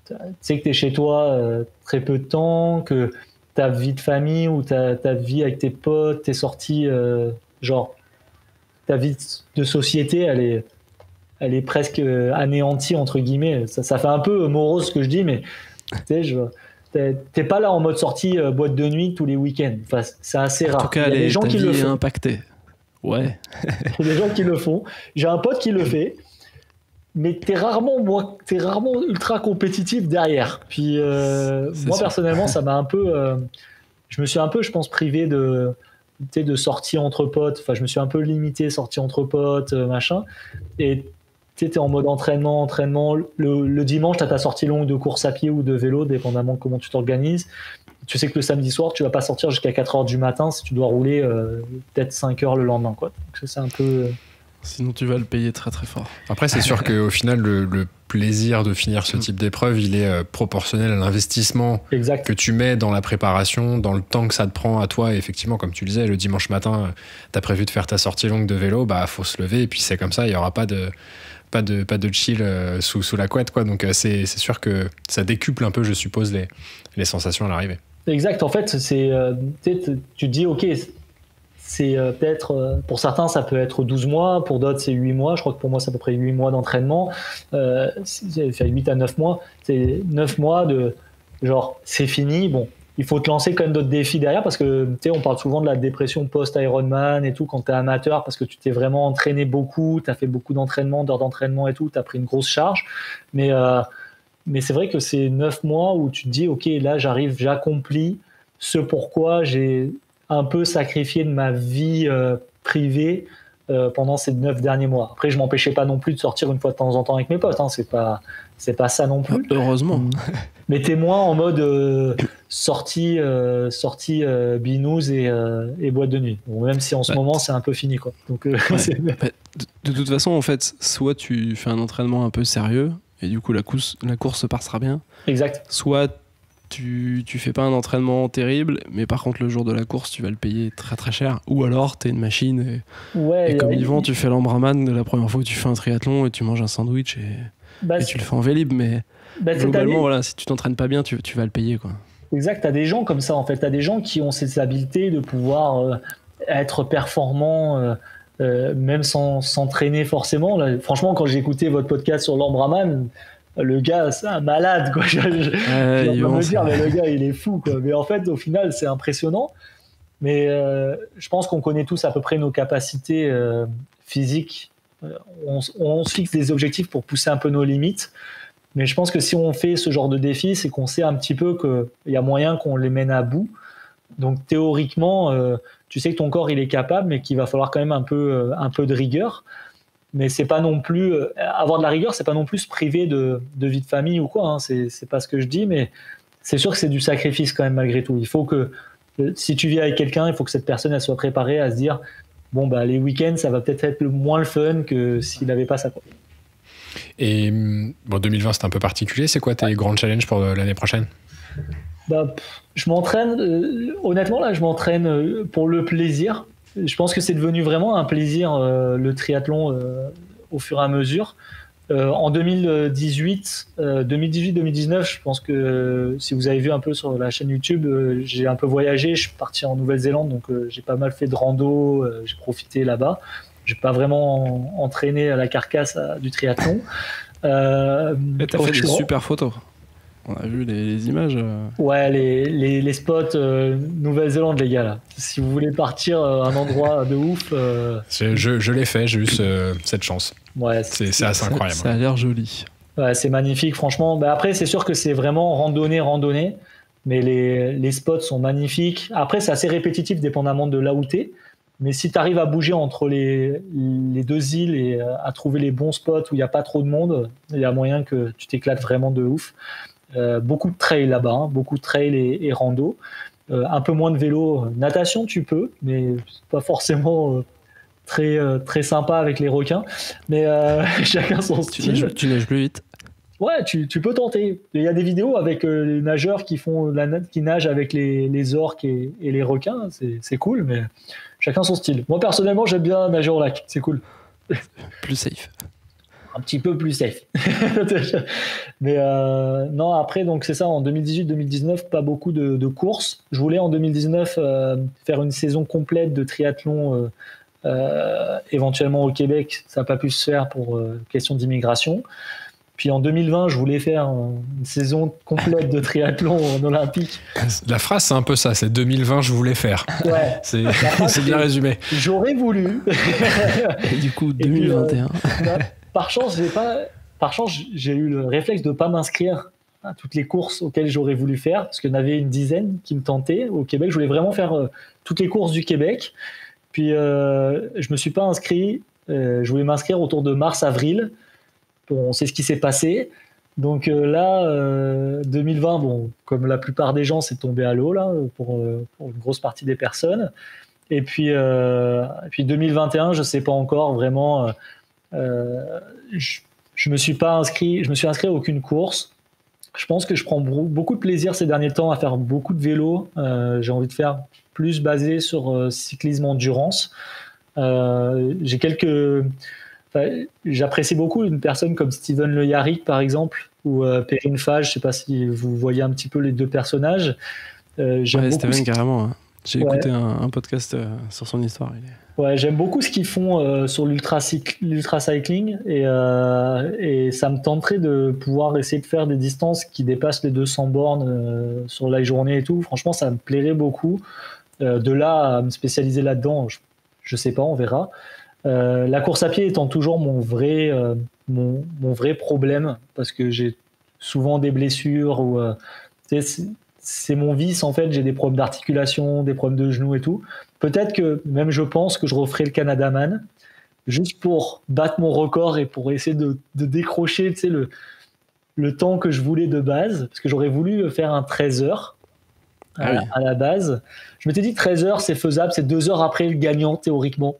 tu sais que tu es chez toi très peu de temps, que ta vie de famille ou ta vie avec tes potes, tes sorties, genre ta vie de société, elle est presque anéantie, entre guillemets. Ça fait un peu morose ce que je dis, mais tu sais, t'es pas là en mode sortie boîte de nuit tous les week-ends. Enfin, c'est assez rare. En tout cas, il y a des gens qui le font. Impacté. Ouais. Il y a des gens qui le font. J'ai un pote qui le fait, mais t'es rarement ultra compétitif derrière. Puis moi, personnellement, ça m'a un peu... je me suis un peu, je pense, privé de sorties entre potes. Enfin, je me suis un peu limité, sorties entre potes, machin. Et tu es en mode entraînement. Le dimanche, tu as ta sortie longue de course à pied ou de vélo, dépendamment de comment tu t'organises. Tu sais que le samedi soir, tu vas pas sortir jusqu'à 4h du matin si tu dois rouler peut-être 5h le lendemain, quoi. Donc, c'est un peu... Sinon, tu vas le payer très très fort. Après, c'est sûr qu'au final, le plaisir de finir ce type d'épreuve, il est proportionnel à l'investissement que tu mets dans la préparation, dans le temps que ça te prend à toi. Et effectivement, comme tu le disais, le dimanche matin, tu as prévu de faire ta sortie longue de vélo, bah faut se lever et puis c'est comme ça, il n'y aura pas de chill sous la couette, quoi. Donc c'est sûr que ça décuple un peu, je suppose, les sensations à l'arrivée. Exact. En fait, tu te dis, ok, c'est peut-être, pour certains, ça peut être 12 mois, pour d'autres, c'est 8 mois. Je crois que pour moi, c'est à peu près 8 mois d'entraînement. C'est 8 à 9 mois. C'est 9 mois de genre, c'est fini. Bon, il faut te lancer quand même d'autres défis derrière parce que, tu sais, on parle souvent de la dépression post-Ironman et tout quand t'es amateur parce que tu t'es vraiment entraîné beaucoup, t'as fait beaucoup d'entraînement, d'heures d'entraînement et tout, t'as pris une grosse charge. Mais c'est vrai que c'est 9 mois où tu te dis, ok, là, j'accomplis ce pourquoi j'ai un peu sacrifié de ma vie privée pendant ces 9 derniers mois. Après, je m'empêchais pas non plus de sortir une fois de temps en temps avec mes potes, hein. C'est pas ça non plus. Heureusement. Mais t'es moins en mode sortie binouze et boîte de nuit. Bon, même si en ce moment, c'est un peu fini, quoi. Donc, de toute façon, en fait, soit tu fais un entraînement un peu sérieux et du coup, la course se passera bien. Exact. Soit tu fais pas un entraînement terrible, mais par contre le jour de la course tu vas le payer très très cher, ou alors t'es une machine et comme Yvan tu fais l'Ambraman la première fois que tu fais un triathlon et tu manges un sandwich et tu le fais en Vélib, mais globalement voilà, si tu t'entraînes pas bien tu vas le payer, quoi. Exact, t'as des gens comme ça en fait, t'as des gens qui ont cette habileté de pouvoir être performants même sans s'entraîner forcément. Là, franchement, quand j'ai écouté votre podcast sur l'Ambraman, le gars, c'est un malade, quoi. Je me dire, mais le gars, il est fou, quoi. Mais en fait, au final, c'est impressionnant. Mais je pense qu'on connaît tous à peu près nos capacités physiques. On se fixe des objectifs pour pousser un peu nos limites. Mais je pense que si on fait ce genre de défi, c'est qu'on sait un petit peu qu'il y a moyen qu'on les mène à bout. Donc théoriquement, tu sais que ton corps il est capable, mais qu'il va falloir quand même un peu de rigueur. Mais c'est pas non plus avoir de la rigueur, c'est pas non plus se priver de vie de famille ou quoi. Hein. C'est pas ce que je dis, mais c'est sûr que c'est du sacrifice quand même malgré tout. Il faut que si tu vis avec quelqu'un, il faut que cette personne elle soit préparée à se dire bon bah les week-ends ça va peut-être être moins le fun que s'il n'avait pas ça. Et bon, 2020 c'est un peu particulier. C'est quoi tes grands challenges pour l'année prochaine? Je m'entraîne, honnêtement là, je m'entraîne pour le plaisir. Je pense que c'est devenu vraiment un plaisir le triathlon au fur et à mesure. En 2018-2019, je pense que si vous avez vu un peu sur la chaîne YouTube, j'ai un peu voyagé. Je suis parti en Nouvelle-Zélande, donc j'ai pas mal fait de rando. J'ai profité là-bas. J'ai pas vraiment entraîné à la carcasse du triathlon. T'as fait des super photos. On a vu les images. Ouais, les spots Nouvelle-Zélande, les gars, là. Si vous voulez partir à un endroit de ouf. Je l'ai fait, j'ai eu cette chance. Ouais, c'est assez incroyable. Ça a l'air joli. Ouais, c'est magnifique, franchement. Après, c'est sûr que c'est vraiment randonnée. Mais les spots sont magnifiques. Après, c'est assez répétitif, dépendamment de là où t'es. Mais si tu arrives à bouger entre les deux îles et à trouver les bons spots où il n'y a pas trop de monde, il y a moyen que tu t'éclates vraiment de ouf. Beaucoup de trail là-bas, hein, beaucoup de trail et rando. Un peu moins de vélo. Natation, tu peux, mais c'est pas forcément très sympa avec les requins. Mais chacun son style. Tu nages plus vite. Ouais, tu peux tenter. Il y a des vidéos avec les nageurs qui nagent avec les orques et les requins. C'est cool, mais chacun son style. Moi, personnellement, j'aime bien nager au lac. C'est cool. Plus safe. Un petit peu plus safe. Mais non, après, donc c'est ça, en 2018-2019, pas beaucoup de courses. Je voulais en 2019 faire une saison complète de triathlon, éventuellement au Québec. Ça n'a pas pu se faire pour question d'immigration. Puis en 2020, je voulais faire une saison complète de triathlon en olympique. La phrase, c'est un peu ça, c'est 2020, je voulais faire. Ouais. C'est bien résumé. J'aurais voulu. Et du coup, 2021. Par chance, j'ai eu le réflexe de ne pas m'inscrire à toutes les courses auxquelles j'aurais voulu faire, parce qu'il y en avait une dizaine qui me tentaient au Québec. Je voulais vraiment faire toutes les courses du Québec. Puis, je ne me suis pas inscrit. Je voulais m'inscrire autour de mars-avril. Bon, on sait ce qui s'est passé. Donc là, 2020, bon, comme la plupart des gens, c'est tombé à l'eau là, pour une grosse partie des personnes. Et puis 2021, je ne sais pas encore vraiment. Je me suis pas inscrit. Je me suis inscrit à aucune course. Je pense que je prends beaucoup de plaisir ces derniers temps à faire beaucoup de vélo. J'ai envie de faire plus basé sur cyclisme endurance. J'apprécie beaucoup une personne comme Steven Le Yarrick par exemple, ou Perrine Fage. Je sais pas si vous voyez un petit peu les deux personnages. J'aime beaucoup Steven carrément. Hein. J'ai écouté un podcast sur son histoire. Ouais, j'aime beaucoup ce qu'ils font sur l'ultra cycling et ça me tenterait de pouvoir essayer de faire des distances qui dépassent les 200 bornes sur la journée et tout. Franchement, ça me plairait beaucoup. De là à me spécialiser là-dedans, je sais pas, on verra. La course à pied étant toujours mon vrai problème, parce que j'ai souvent des blessures ou c'est mon vice en fait. J'ai des problèmes d'articulation, des problèmes de genoux et tout. Peut-être que même je pense que je referai le Canadaman juste pour battre mon record et pour essayer de décrocher le temps que je voulais de base, parce que j'aurais voulu faire un 13 heures à la base. Je m'étais dit 13 heures c'est faisable, c'est 2 heures après le gagnant théoriquement.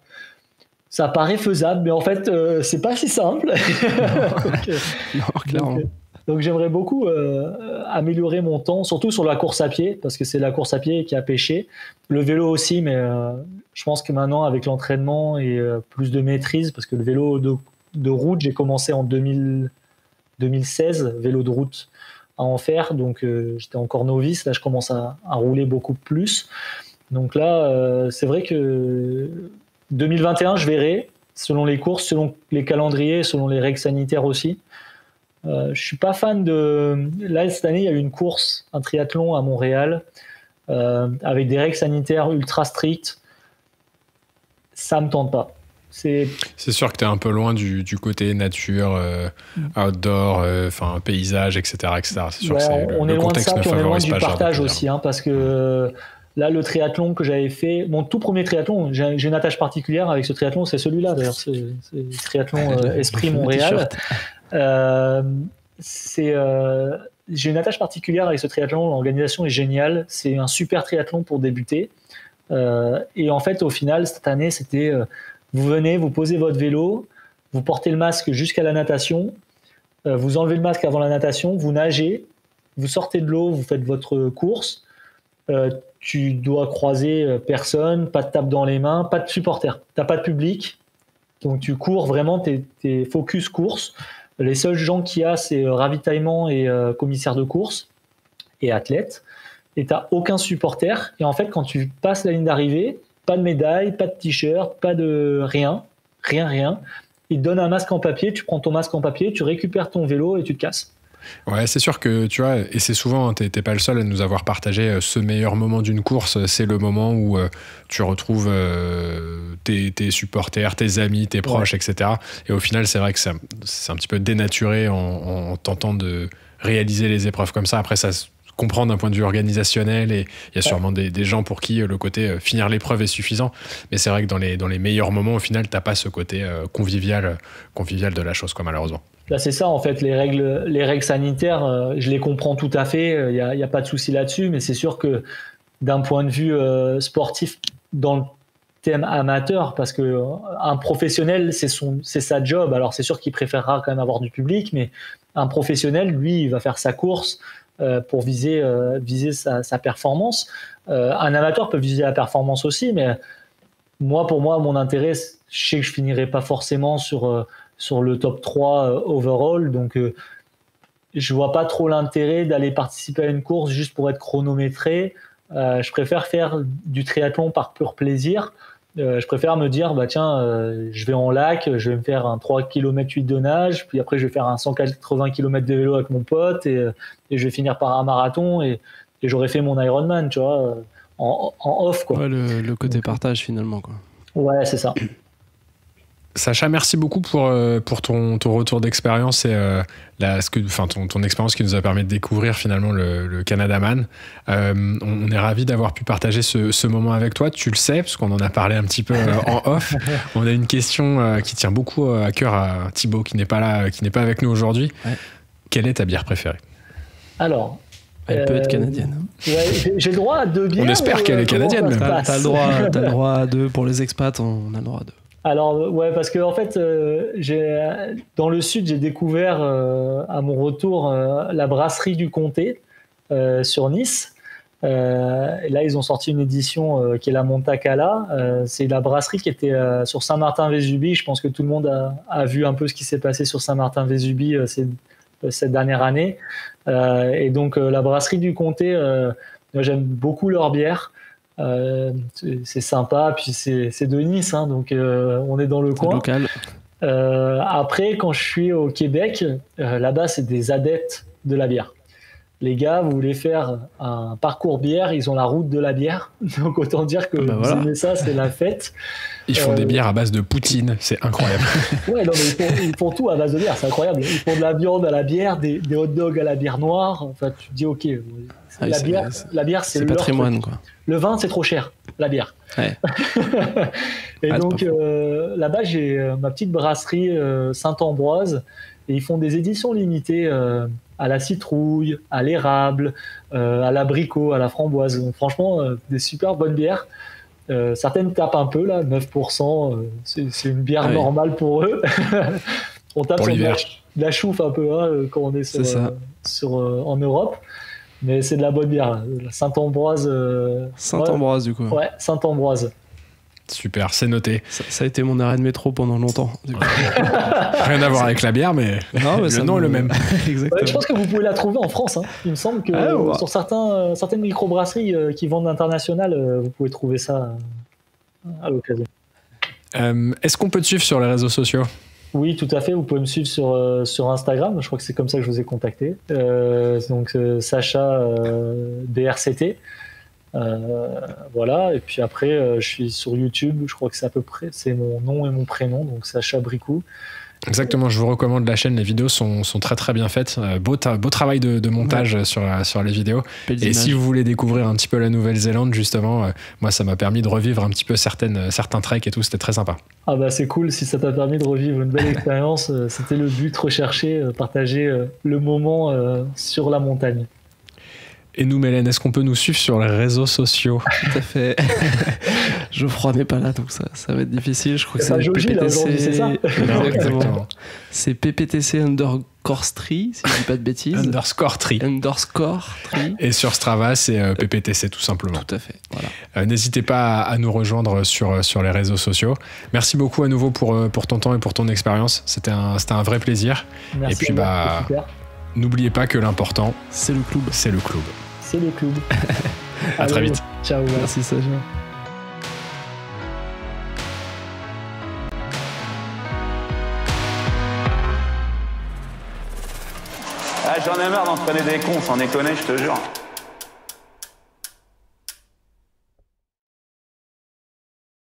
Ça paraît faisable, mais en fait, c'est pas si simple. Non, clairement. Donc j'aimerais beaucoup améliorer mon temps, surtout sur la course à pied, parce que c'est la course à pied qui a pêché. Le vélo aussi, mais je pense que maintenant, avec l'entraînement et plus de maîtrise, parce que le vélo de route, j'ai commencé en 2016, vélo de route à en faire, donc j'étais encore novice. Là, je commence à rouler beaucoup plus. Donc là, c'est vrai que 2021, je verrai, selon les courses, selon les calendriers, selon les règles sanitaires aussi. Je suis pas fan de... Là, cette année, il y a eu une course, un triathlon à Montréal, avec des règles sanitaires ultra strictes. Ça me tente pas. C'est sûr que tu es un peu loin du côté nature, outdoor, paysage, etc. etc. C'est sûr que on est loin de ça, puis on est loin du partage aussi, parce que là, le triathlon que j'avais fait, mon tout premier triathlon, j'ai une attache particulière avec ce triathlon, c'est celui-là d'ailleurs, c'est le triathlon Esprit Montréal. J'ai une attache particulière avec ce triathlon, l'organisation est géniale, c'est un super triathlon pour débuter. Et en fait, au final, cette année, c'était vous venez, vous posez votre vélo, vous portez le masque jusqu'à la natation, vous enlevez le masque avant la natation, vous nagez, vous sortez de l'eau, vous faites votre course. Tu dois croiser personne, pas de tape dans les mains, pas de supporters, t'as pas de public, donc tu cours vraiment, t'es focus course. Les seuls gens qu'il y a, c'est ravitaillement et commissaire de course et athlète, et t'as aucun supporter. Et en fait, quand tu passes la ligne d'arrivée, pas de médaille, pas de t-shirt, pas de rien. Ils te donnent un masque en papier, tu prends ton masque en papier, tu récupères ton vélo et tu te casses. Ouais, c'est sûr que tu vois, et c'est souvent, t'es pas le seul à nous avoir partagé ce meilleur moment d'une course, c'est le moment où tu retrouves tes supporters, tes amis, tes proches, etc. Et au final, c'est vrai que c'est un petit peu dénaturé en tentant de réaliser les épreuves comme ça. Après, ça se comprend d'un point de vue organisationnel, et il y a sûrement des gens pour qui le côté finir l'épreuve est suffisant. Mais c'est vrai que dans les meilleurs moments, au final, t'as pas ce côté convivial de la chose, quoi, malheureusement. Là, c'est ça, en fait, les règles sanitaires, je les comprends tout à fait, il y a pas de souci là-dessus, mais c'est sûr que d'un point de vue sportif, dans le thème amateur, parce que un professionnel, c'est sa job. Alors, c'est sûr qu'il préférera quand même avoir du public, mais un professionnel, lui, il va faire sa course pour viser sa performance. Un amateur peut viser la performance aussi, mais pour moi, mon intérêt, je sais que je finirai pas forcément sur le top 3 overall, donc je vois pas trop l'intérêt d'aller participer à une course juste pour être chronométré. Je préfère faire du triathlon par pur plaisir. Je préfère me dire, je vais en lac, je vais me faire un 3 km 8 de nage, puis après je vais faire un 180 km de vélo avec mon pote, et je vais finir par un marathon, et j'aurais fait mon Ironman, tu vois, en off, quoi. Ouais, le côté partage, finalement, quoi. Ouais, c'est ça. Sacha, merci beaucoup pour ton retour d'expérience et ton expérience qui nous a permis de découvrir finalement le Canada Man. On est ravis d'avoir pu partager ce moment avec toi. Tu le sais, parce qu'on en a parlé un petit peu en off. On a une question qui tient beaucoup à cœur à Thibaut, qui n'est pas là, qui n'est pas avec nous aujourd'hui. Ouais. Quelle est ta bière préférée ? Alors, elle peut être canadienne. Ouais, j'ai le droit à 2 bières. On espère qu'elle est canadienne. T'as le droit à 2 pour les expats. On a le droit à 2. Alors, ouais, parce que en fait, dans le sud, j'ai découvert à mon retour la brasserie du Comté sur Nice. Et là, ils ont sorti une édition qui est la Montacala. C'est la brasserie qui était sur Saint-Martin-Vésubie. Je pense que tout le monde a vu un peu ce qui s'est passé sur Saint-Martin-Vésubie cette dernière année. Et donc, la brasserie du Comté, j'aime beaucoup leur bière. C'est sympa, puis c'est de Nice, hein, donc on est dans le coin. Local. Après, quand je suis au Québec, là-bas, c'est des adeptes de la bière. Les gars, vous voulez faire un parcours bière, ils ont la route de la bière. Donc autant dire que vous aimez ça, c'est la fête. Ils font des bières à base de poutine, c'est incroyable. Ouais, non, mais ils font tout à base de bière, c'est incroyable. Ils font de la viande à la bière, des hot dogs à la bière noire. Enfin, tu te dis, ok, la bière, c'est leur patrimoine, truc. Quoi. Le vin, c'est trop cher, la bière. Ouais. Et donc, là-bas, j'ai ma petite brasserie Saint-Ambroise, et ils font des éditions limitées à la citrouille, à l'érable, à l'abricot, à la framboise. Donc, franchement, des super bonnes bières. Certaines tapent un peu, là, 9%. C'est une bière normale pour eux. On tape sur de la chouffe un peu quand on est en Europe. Mais c'est de la bonne bière. Saint-Ambroise. Saint-Ambroise, du coup. Ouais, Saint-Ambroise. Super, c'est noté. Ça a été mon arrêt de métro pendant longtemps. Du coup. Rien à voir avec la bière, mais le nom est le même. Exactement. Ouais, je pense que vous pouvez la trouver en France. Hein. Il me semble que sur certaines microbrasseries qui vendent international, vous pouvez trouver ça à l'occasion. Est-ce qu'on peut te suivre sur les réseaux sociaux ? Oui, tout à fait. Vous pouvez me suivre sur Instagram. Je crois que c'est comme ça que je vous ai contacté. Donc Sacha BRCT. Voilà. Et puis après, je suis sur YouTube. Je crois que c'est à peu près, c'est mon nom et mon prénom. Donc Sacha Bricou. Exactement, je vous recommande la chaîne, les vidéos sont très très bien faites, beau travail de montage sur les vidéos. Et si vous voulez découvrir un petit peu la Nouvelle-Zélande justement, moi ça m'a permis de revivre un petit peu certains treks et tout, c'était très sympa. Ah bah c'est cool, si ça t'a permis de revivre une belle expérience, c'était le but recherché, partager le moment sur la montagne. Et nous, Mélène, est-ce qu'on peut nous suivre sur les réseaux sociaux ? Tout à fait. Geoffroy n'est pas là, donc ça va être difficile. Je crois que c'est PPTC. C'est ça. Exactement. C'est PPTC_Tree, si je dis pas de bêtises. _Tree. Et sur Strava, c'est PPTC tout simplement. Tout à fait. Voilà. N'hésitez pas à nous rejoindre sur les réseaux sociaux. Merci beaucoup à nouveau pour ton temps et pour ton expérience. C'était un vrai plaisir. Merci. Et puis n'oubliez pas que l'important, c'est le club. C'est le club. C'est le club. À très vite. Ciao. Merci Sacha. J'en ai marre d'entraîner des cons, sans déconner, je te jure.